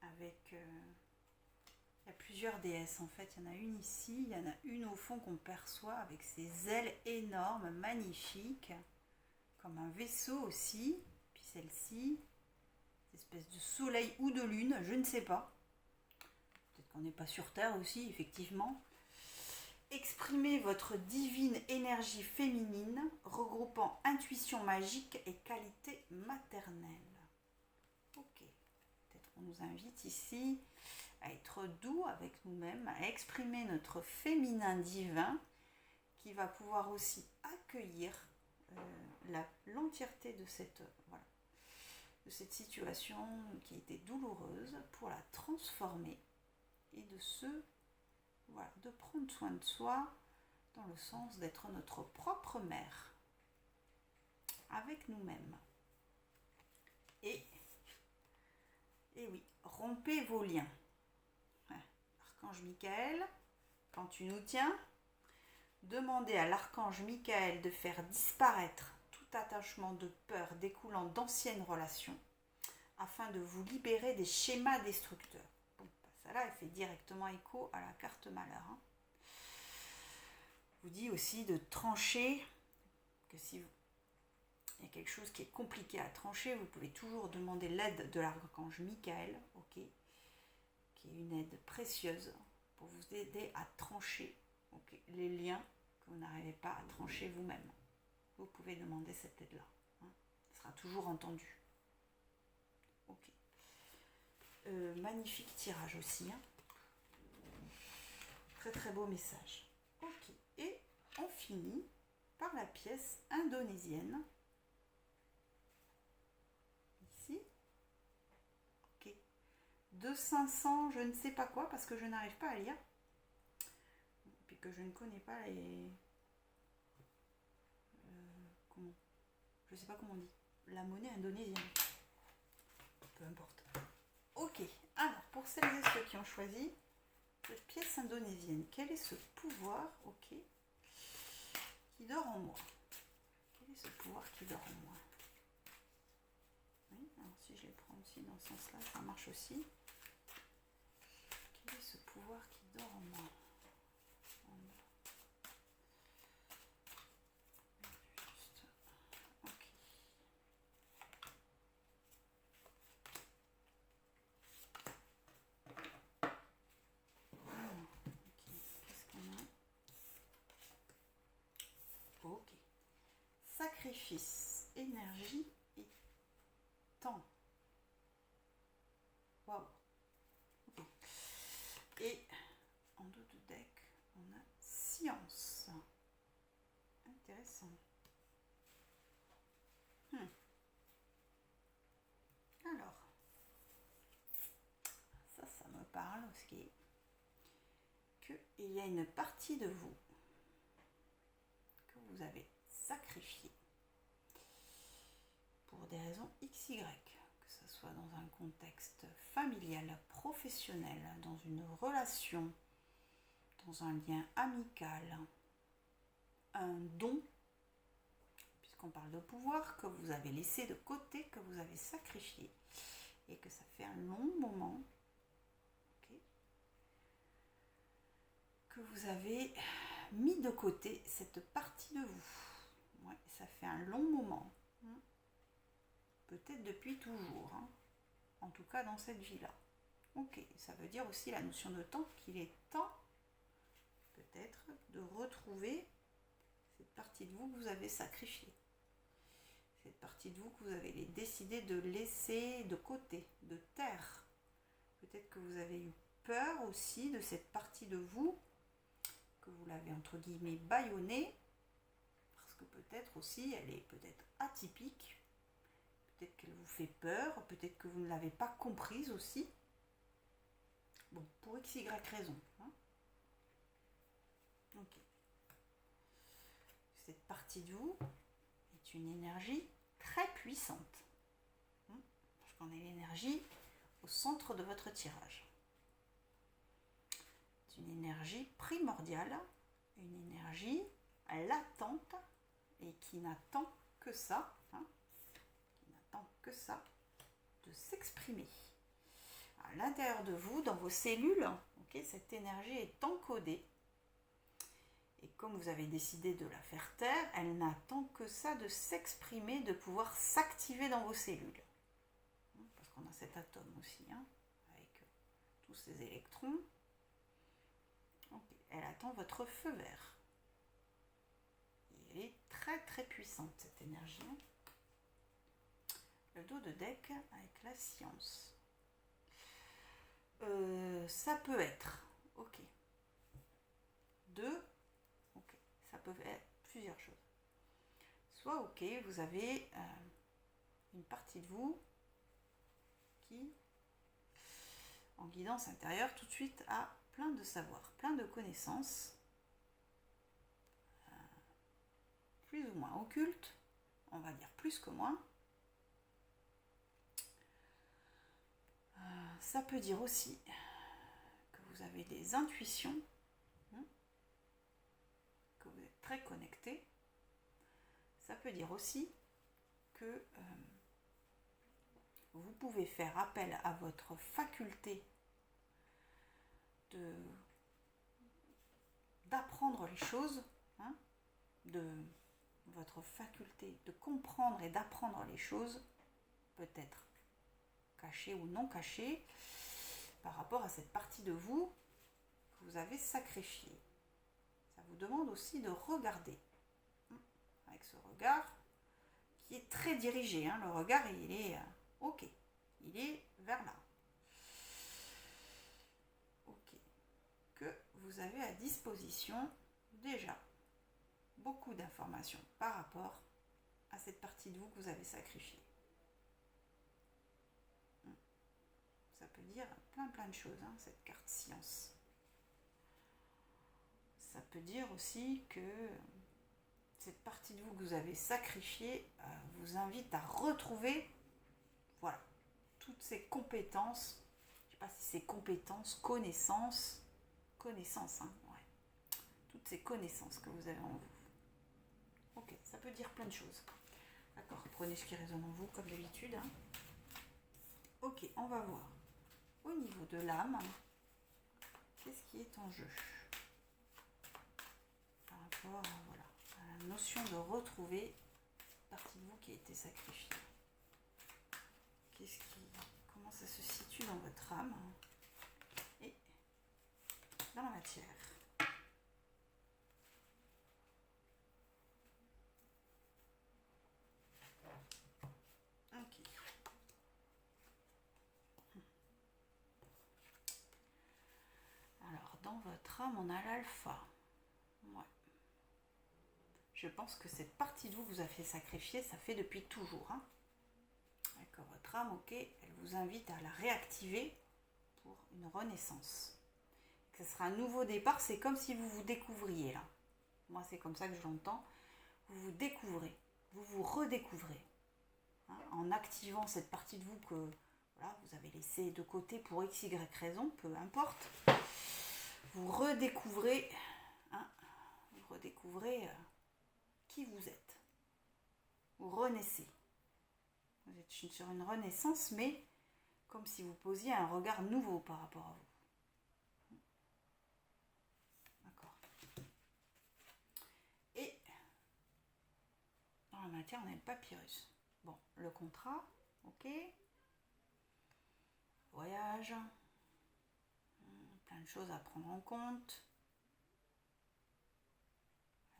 Avec... il y a plusieurs déesses en fait, il y en a une ici, il y en a une au fond qu'on perçoit avec ses ailes énormes, magnifiques, comme un vaisseau aussi, puis celle-ci, cette espèce de soleil ou de lune, je ne sais pas. Peut-être qu'on n'est pas sur Terre aussi, effectivement. Exprimez votre divine énergie féminine, regroupant intuition magique et qualité maternelle. Ok, peut-être qu'on nous invite ici à être doux avec nous-mêmes, à exprimer notre féminin divin, qui va pouvoir aussi accueillir l'entièreté de cette situation qui était douloureuse, pour la transformer et de prendre soin de soi dans le sens d'être notre propre mère avec nous-mêmes. Et oui, rompez vos liens. Archange Michael, quand tu nous tiens, demandez à l'archange Michael de faire disparaître tout attachement de peur découlant d'anciennes relations afin de vous libérer des schémas destructeurs. Ça là, elle fait directement écho à la carte malheur. Vous dit aussi de trancher, que si il y a quelque chose qui est compliqué à trancher, vous pouvez toujours demander l'aide de l'archange Michael, qui est une aide précieuse pour vous aider à trancher les liens que vous n'arrivez pas à trancher vous-même. Vous pouvez demander cette aide-là. Ça sera toujours entendu. Magnifique tirage aussi. Très très beau message. Ok. Et on finit par la pièce indonésienne. Ici. Ok. De 500, je ne sais pas quoi, parce que je n'arrive pas à lire. Puis que je ne connais pas les... comment? Je ne sais pas comment on dit. La monnaie indonésienne. Peu importe. Ok, alors pour celles et ceux qui ont choisi cette pièce indonésienne, quel est ce pouvoir, qui dort en moi? Quel est ce pouvoir qui dort en moi? Oui, alors si je les prends aussi dans ce sens-là, ça marche aussi. Quel est ce pouvoir qui dort en moi? Sacrifice, énergie et temps. science. Intéressant. Alors, ça me parle aussi. Qu'il y a une partie de vous que vous avez sacrifiée pour des raisons XY, que ce soit dans un contexte familial, professionnel, dans une relation, dans un lien amical, un don, puisqu'on parle de pouvoir, que vous avez laissé de côté, que vous avez sacrifié, et que ça fait un long moment que vous avez mis de côté cette partie de vous. Ouais, ça fait un long moment. Peut-être depuis toujours. En tout cas dans cette vie-là. Ok, ça veut dire aussi la notion de temps, qu'il est temps peut-être de retrouver cette partie de vous que vous avez sacrifiée. Cette partie de vous que vous avez décidé de laisser de côté, de taire. Peut-être que vous avez eu peur aussi de cette partie de vous, que vous l'avez entre guillemets bâillonnée, parce que peut-être aussi elle est peut-être atypique, peut-être qu'elle vous fait peur, peut-être que vous ne l'avez pas comprise aussi. Bon, pour x, y raison. Ok. Cette partie de vous est une énergie très puissante. Parce qu'on est l'énergie au centre de votre tirage. C'est une énergie primordiale, une énergie latente et qui n'attend que ça, de s'exprimer. À l'intérieur de vous, dans vos cellules, cette énergie est encodée. Et comme vous avez décidé de la faire taire, elle n'attend que ça de s'exprimer, de pouvoir s'activer dans vos cellules. Parce qu'on a cet atome aussi, avec tous ces électrons. Elle attend votre feu vert. Et elle est très très puissante, cette énergie. Le dos de deck avec la science. Ça peut être, ça peut être plusieurs choses. Soit, vous avez une partie de vous qui, en guidance intérieure, tout de suite a plein de savoir, plein de connaissances, plus ou moins occultes, on va dire plus que moins. Ça peut dire aussi que vous avez des intuitions, que vous êtes très connecté. Ça peut dire aussi que vous pouvez faire appel à votre faculté d'apprendre les choses, de votre faculté de comprendre et d'apprendre les choses, peut-être cachées ou non cachées, par rapport à cette partie de vous que vous avez sacrifiée. Ça vous demande aussi de regarder, avec ce regard qui est très dirigé. Le regard, il est il est vers là. Que vous avez à disposition déjà beaucoup d'informations par rapport à cette partie de vous que vous avez sacrifiée. Ça peut dire plein de choses, cette carte science. Ça peut dire aussi que cette partie de vous que vous avez sacrifiée vous invite à retrouver toutes ces compétences. Je ne sais pas si c'est compétences, connaissances, toutes ces connaissances que vous avez en vous. Ça peut dire plein de choses. D'accord, prenez ce qui résonne en vous comme d'habitude. On va voir. Au niveau de l'âme, qu'est-ce qui est en jeu par rapport à la notion de retrouver une partie de vous qui a été sacrifiée. Comment ça se situe dans votre âme et dans la matière. Alors, dans votre âme, on a l'alpha. Ouais. Je pense que cette partie de vous que vous avez sacrifier, ça fait depuis toujours. Hein. D'accord, votre âme, ok, elle vous invite à la réactiver pour une renaissance. Ce sera un nouveau départ, c'est comme si vous vous découvriez là. Moi, c'est comme ça que je l'entends. Vous vous découvrez, vous vous redécouvrez. Hein, en activant cette partie de vous que voilà, vous avez laissée de côté pour x, y raison, peu importe. Vous redécouvrez, hein, qui vous êtes. Vous renaissez. Vous êtes sur une renaissance, mais comme si vous posiez un regard nouveau par rapport à vous. D'accord. Et dans la matière, on a le papyrus. Bon, le contrat, ok. Voyage. Plein de choses à prendre en compte.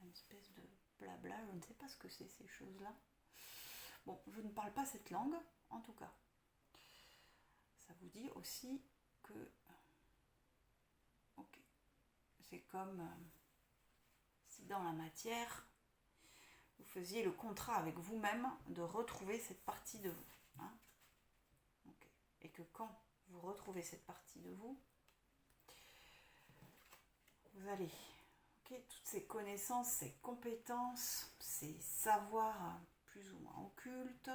Une espèce de blabla, je ne sais pas ce que c'est ces choses-là. Bon, je ne parle pas cette langue, en tout cas. Ça vous dit aussi que... Ok. C'est comme si dans la matière, vous faisiez le contrat avec vous-même de retrouver cette partie de vous. Hein, okay. Et que quand vous retrouvez cette partie de vous, vous allez... Okay, toutes ces connaissances, ces compétences, ces savoirs plus ou moins occultes,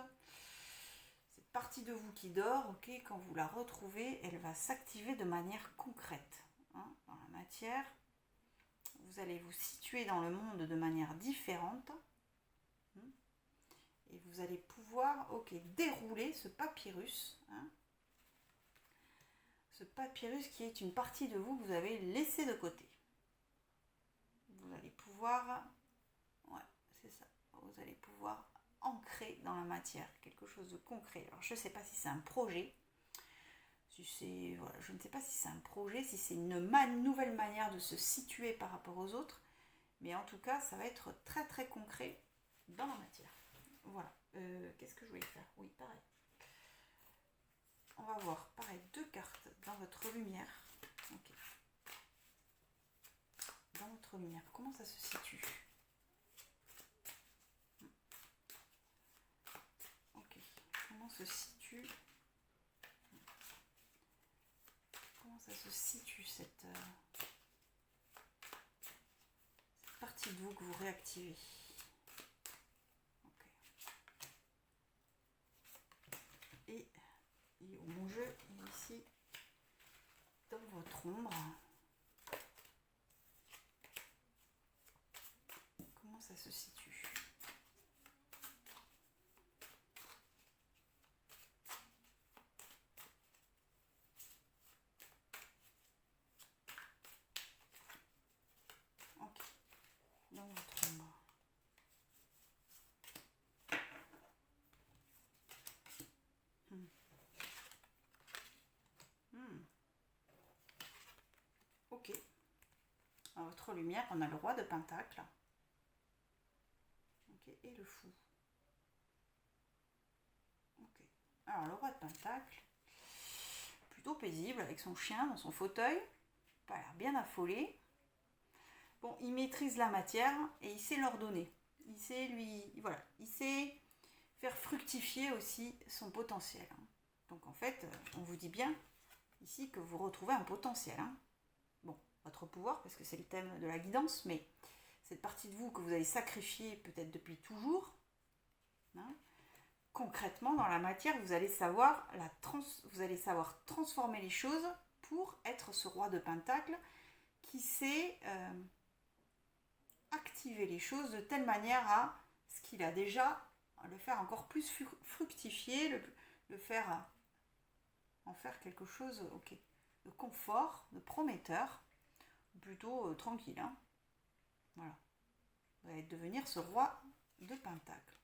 cette partie de vous qui dort, ok, quand vous la retrouvez, elle va s'activer de manière concrète. Hein, dans la matière, vous allez vous situer dans le monde de manière différente. Et vous allez pouvoir dérouler ce papyrus. Hein, ce papyrus qui est une partie de vous que vous avez laissé de côté. Vous allez pouvoir, ouais, c'est ça, vous allez pouvoir ancrer dans la matière quelque chose de concret. Alors je ne sais pas si c'est un projet, si c'est, voilà, je ne sais pas si c'est un projet, si c'est une nouvelle manière de se situer par rapport aux autres, mais en tout cas ça va être très très concret dans la matière. Voilà, qu'est-ce que je voulais faire? Oui, pareil. On va voir, pareil, 2 cartes dans votre lumière. Ok. Dans votre lumière, comment ça se situe? Ok, comment se situe? Comment ça se situe cette partie de vous que vous réactivez? Ok. Et mon jeu est ici dans votre ombre. Comment ça se situe? Ok, dans votre ombre. Ok. À votre lumière, on a le roi de Pentacle. Ok, et le fou. Ok. Alors, le roi de Pentacle, plutôt paisible avec son chien dans son fauteuil, pas l'air bien affolé. Bon, il maîtrise la matière et il sait l'ordonner. Il sait il sait faire fructifier aussi son potentiel. Donc en fait, on vous dit bien ici que vous retrouvez un potentiel. Bon, votre pouvoir, parce que c'est le thème de la guidance, mais cette partie de vous que vous avez sacrifiée peut-être depuis toujours, concrètement dans la matière, vous allez savoir transformer les choses pour être ce roi de Pentacle qui sait activer les choses de telle manière à ce qu'il a déjà, le faire encore plus fructifier, le faire en faire quelque chose de confort, de prometteur, plutôt tranquille. Voilà. Vous allez devenir ce roi de Pentacle.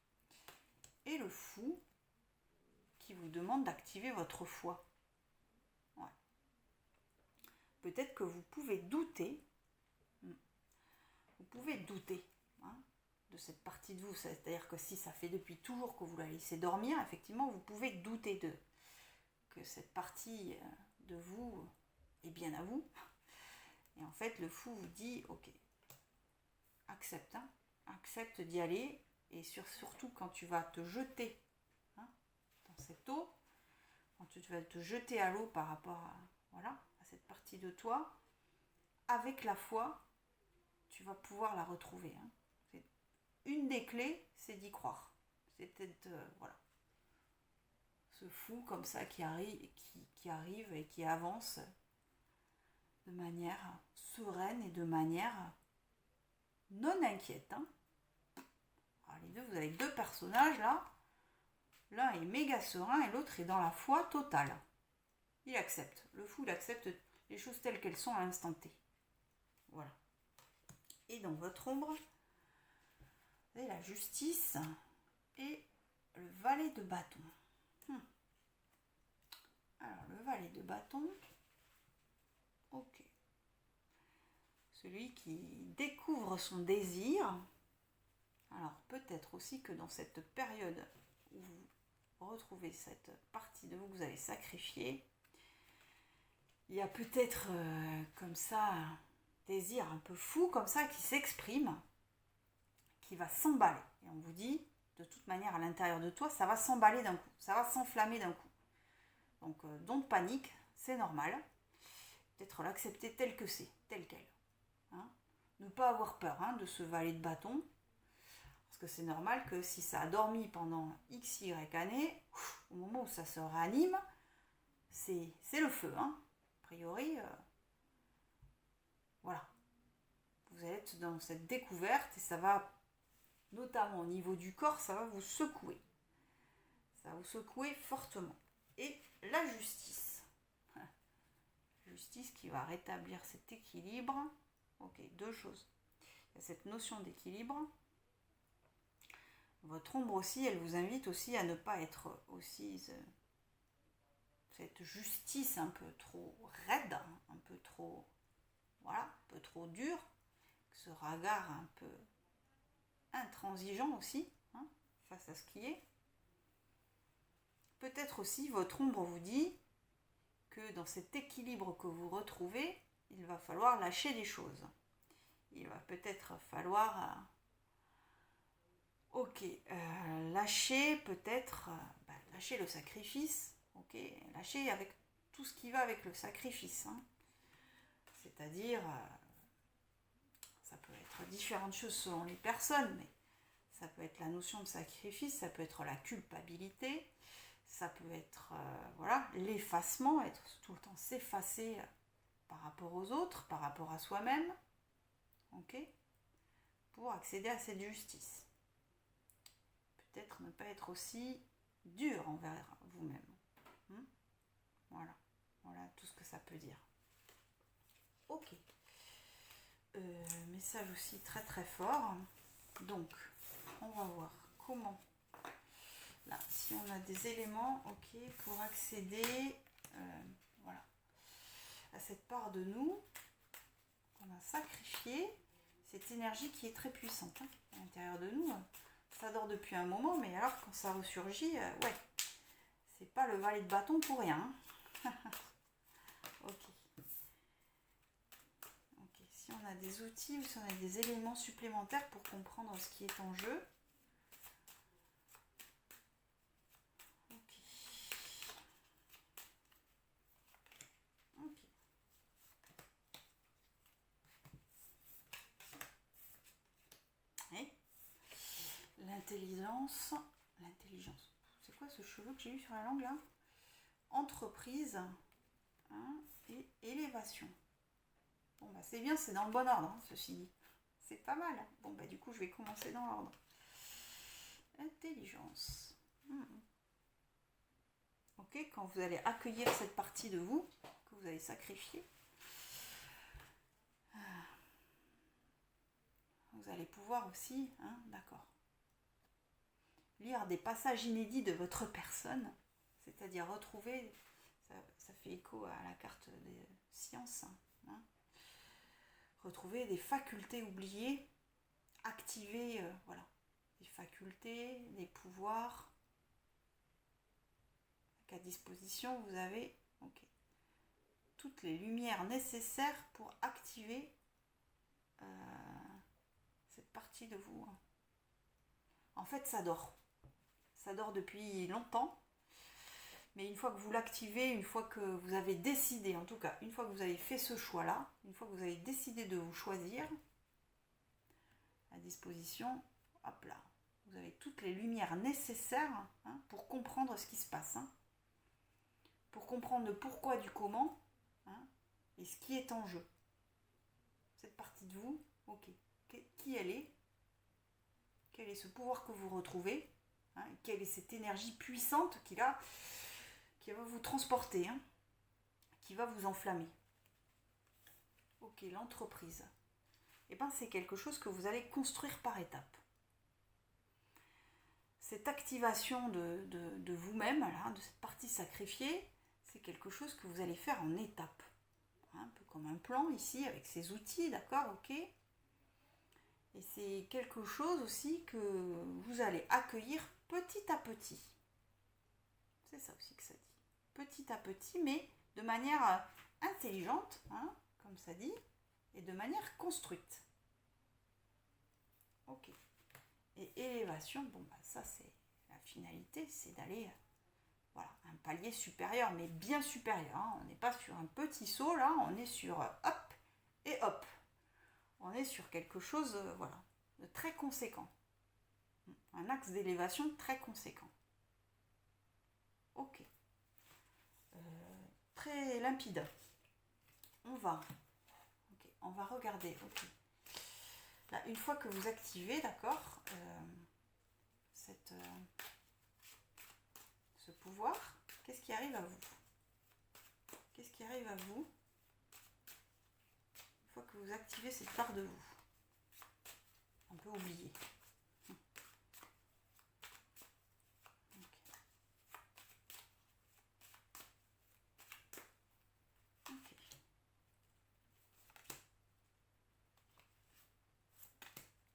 Et le fou qui vous demande d'activer votre foi. Ouais. Peut-être que vous pouvez douter. Vous pouvez douter de cette partie de vous. C'est-à-dire que si ça fait depuis toujours que vous la laissez dormir, effectivement, vous pouvez douter que cette partie de vous est bien à vous. Et en fait, le fou vous dit, ok, accepte, hein, accepte d'y aller, et surtout quand tu vas te jeter, hein, dans cette eau, quand tu vas te jeter à l'eau par rapport à, voilà, à cette partie de toi, avec la foi, tu vas pouvoir la retrouver. Hein. C'est une des clés, c'est d'y croire. C'est peut-être, voilà, ce fou comme ça qui arrive et qui avance de manière sereine et de manière non inquiète. Hein. Alors les deux, vous avez deux personnages là. L'un est méga serein et l'autre est dans la foi totale. Il accepte. Le fou, il accepte les choses telles qu'elles sont à l'instant T. Voilà. Et dans votre ombre, vous avez la justice et le valet de bâton. Alors, le valet de bâton, ok. Celui qui découvre son désir. Alors, peut-être aussi que dans cette période où vous retrouvez cette partie de vous que vous avez sacrifiée, il y a peut-être comme ça un désir un peu fou comme ça qui s'exprime, qui va s'emballer. Et on vous dit, de toute manière, à l'intérieur de toi, ça va s'emballer d'un coup, ça va s'enflammer d'un coup. Donc, don't panique, c'est normal. Peut-être l'accepter tel que c'est, tel quel. Hein, ne pas avoir peur, hein, de ce valet de bâton. Parce que c'est normal que si ça a dormi pendant X, Y années, au moment où ça se réanime, c'est le feu. Hein. A priori, voilà. Vous êtes dans cette découverte et ça va, notamment au niveau du corps, ça va vous secouer. Ça va vous secouer fortement. Et la justice. Justice qui va rétablir cet équilibre. Ok, deux choses. Il y a cette notion d'équilibre. Votre ombre aussi, elle vous invite aussi à ne pas être aussi cette justice un peu trop raide, un peu trop, voilà, un peu trop dure, ce regard un peu intransigeant aussi, hein, face à ce qui est. Peut-être aussi votre ombre vous dit que dans cet équilibre que vous retrouvez, il va falloir lâcher des choses. Il va peut-être falloir lâcher peut-être, lâcher le sacrifice, ok, lâcher avec tout ce qui va avec le sacrifice, hein. C'est-à-dire, ça peut être différentes choses selon les personnes, mais ça peut être la notion de sacrifice, ça peut être la culpabilité, ça peut être voilà, l'effacement, être tout le temps s'effacer par rapport aux autres, par rapport à soi-même, ok, pour accéder à cette justice. Peut-être ne pas être aussi dur envers vous-même. Voilà. Voilà tout ce que ça peut dire. Ok. Message aussi très très fort. Donc, on va voir comment, là, si on a des éléments, ok, pour accéder voilà, à cette part de nous qu'on a sacrifiée, cette énergie qui est très puissante, hein, à l'intérieur de nous. Ça dort depuis un moment, mais alors quand ça ressurgit, ouais, c'est pas le valet de bâton pour rien. Hein. Ok. Si on a des outils ou si on a des éléments supplémentaires pour comprendre ce qui est en jeu. Ok. Ok. Et l'intelligence. L'intelligence. C'est quoi ce cheveu que j'ai eu sur la langue là? Entreprise, hein, et élévation. Bon bah c'est bien, c'est dans le bon ordre, hein, ceci dit. C'est pas mal. Bon bah du coup je vais commencer dans l'ordre. Intelligence. Ok, quand vous allez accueillir cette partie de vous que vous avez sacrifiée, vous allez pouvoir aussi, hein, d'accord, lire des passages inédits de votre personne, c'est-à-dire retrouver, ça fait écho à la carte des sciences, hein, retrouver des facultés oubliées, activer, voilà, des facultés, des pouvoirs qu'à disposition vous avez, ok, toutes les lumières nécessaires pour activer cette partie de vous, en fait, ça dort. Ça dort depuis longtemps. Mais une fois que vous l'activez, une fois que vous avez décidé, en tout cas, une fois que vous avez fait ce choix-là, une fois que vous avez décidé de vous choisir, à disposition, hop là, vous avez toutes les lumières nécessaires pour comprendre ce qui se passe. Pour comprendre le pourquoi du comment et ce qui est en jeu. Cette partie de vous, ok, qui elle est, quel est ce pouvoir que vous retrouvez, quelle est cette énergie puissante qui va vous transporter, qui va vous enflammer. Ok, l'entreprise. Eh bien, c'est quelque chose que vous allez construire par étapes. Cette activation de vous-même, là, de cette partie sacrifiée, c'est quelque chose que vous allez faire en étapes. Un peu comme un plan ici, avec ses outils, d'accord, ok. Et c'est quelque chose aussi que vous allez accueillir petit à petit. C'est ça aussi que ça dit. Petit à petit, mais de manière intelligente, comme ça dit, et de manière construite. Ok. Et élévation, bon bah ça c'est la finalité, c'est d'aller un palier supérieur, mais bien supérieur. On n'est pas sur un petit saut là, on est sur hop et hop. On est sur quelque chose de très conséquent. Un axe d'élévation très conséquent. Ok. Très limpide. On va regarder. Ok. Là, une fois que vous activez, d'accord, ce pouvoir, qu'est-ce qui arrive à vous? Qu'est-ce qui arrive à vous une fois que vous activez cette part de vous? Un peu oubliée.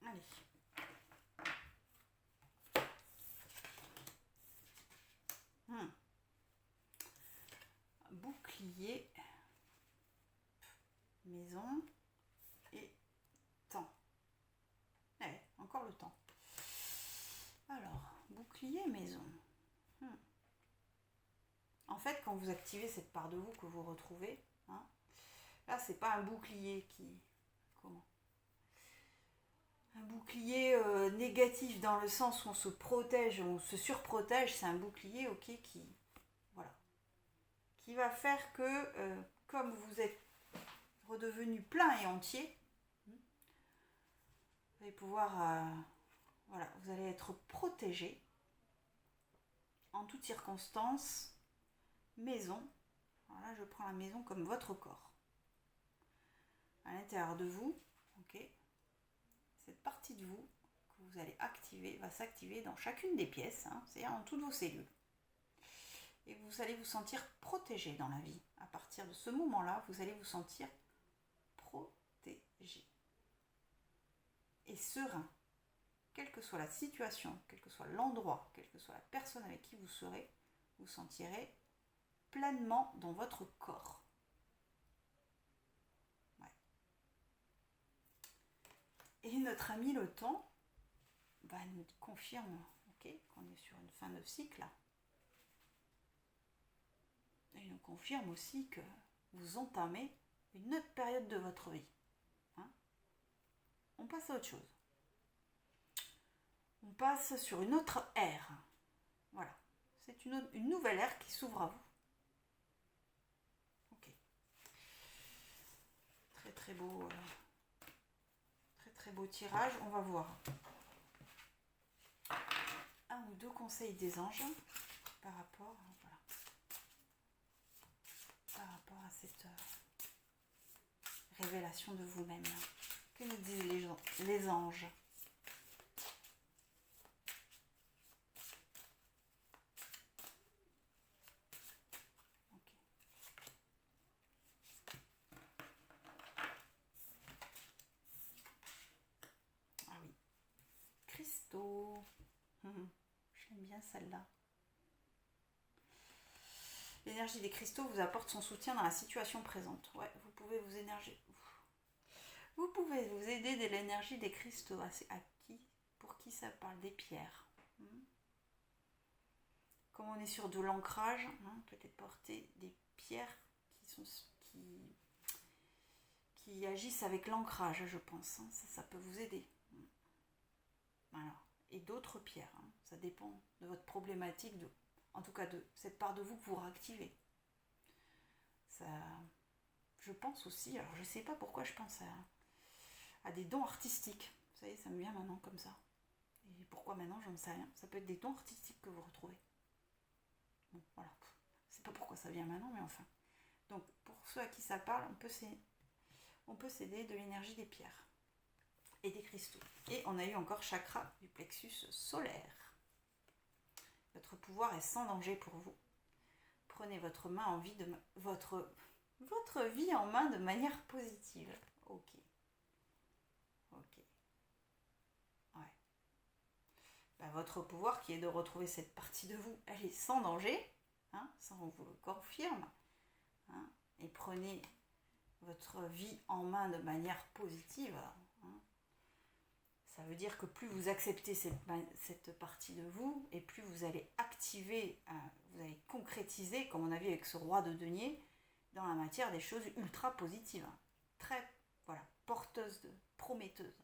Allez. Bouclier, maison et temps. Allez, encore le temps. Alors, bouclier, maison. En fait, quand vous activez cette part de vous que vous retrouvez, là, c'est pas un bouclier qui... Comment? Un bouclier négatif dans le sens où on se protège, on se surprotège, c'est un bouclier, ok, qui va faire que, comme vous êtes redevenu plein et entier, vous allez pouvoir, vous allez être protégé en toutes circonstances. Maison, alors là je prends la maison comme votre corps. À l'intérieur de vous, ok, cette partie de vous que vous allez activer va s'activer dans chacune des pièces, c'est-à-dire dans toutes vos cellules. Et vous allez vous sentir protégé dans la vie. À partir de ce moment-là, vous allez vous sentir protégé et serein. Quelle que soit la situation, quel que soit l'endroit, quelle que soit la personne avec qui vous serez, vous sentirez pleinement dans votre corps. Ouais. Et notre ami le temps nous confirme qu'on est sur une fin de cycle. Et il nous confirme aussi que vous entamez une autre période de votre vie. On passe à autre chose. On passe sur une autre ère. Voilà. C'est une nouvelle ère qui s'ouvre à vous. Ok. Très très beau. Très beau tirage. On va voir un ou deux conseils des anges par rapport à cette révélation de vous-même. Que nous disent les anges? Ah oui. Cristaux. J'aime bien celle-là. L'énergie des cristaux vous apporte son soutien dans la situation présente. Ouais, vous pouvez Vous pouvez vous aider de l'énergie des cristaux. Pour qui ça parle? Des pierres. Comme on est sur de l'ancrage, peut-être porter des pierres qui agissent avec l'ancrage, je pense. Ça peut vous aider. Voilà. Et d'autres pierres. Ça dépend de votre problématique, en tout cas de cette part de vous que vous réactivez. Ça, je pense aussi, alors je ne sais pas pourquoi je pense à des dons artistiques. Vous savez, ça me vient maintenant comme ça. Et pourquoi maintenant, j'en sais rien. Ça peut être des dons artistiques que vous retrouvez. Bon, voilà. Je ne sais pas pourquoi ça vient maintenant, mais enfin. Donc, pour ceux à qui ça parle, on peut s'aider de l'énergie des pierres et des cristaux. Et on a eu encore chakra du plexus solaire. Votre pouvoir est sans danger pour vous. Prenez votre vie en main de manière positive. Ok. Ouais. Votre pouvoir qui est de retrouver cette partie de vous, elle est sans danger. Ça on vous le confirme. Et prenez votre vie en main de manière positive. Ça veut dire que plus vous acceptez cette partie de vous, et plus vous allez activer, vous allez concrétiser, comme on a vu avec ce roi de denier, dans la matière des choses ultra positives. Très, porteuses, prometteuses.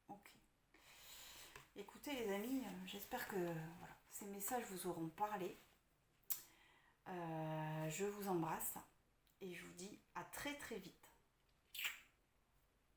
Ok. Écoutez les amis, j'espère que ces messages vous auront parlé. Je vous embrasse et je vous dis à très très vite.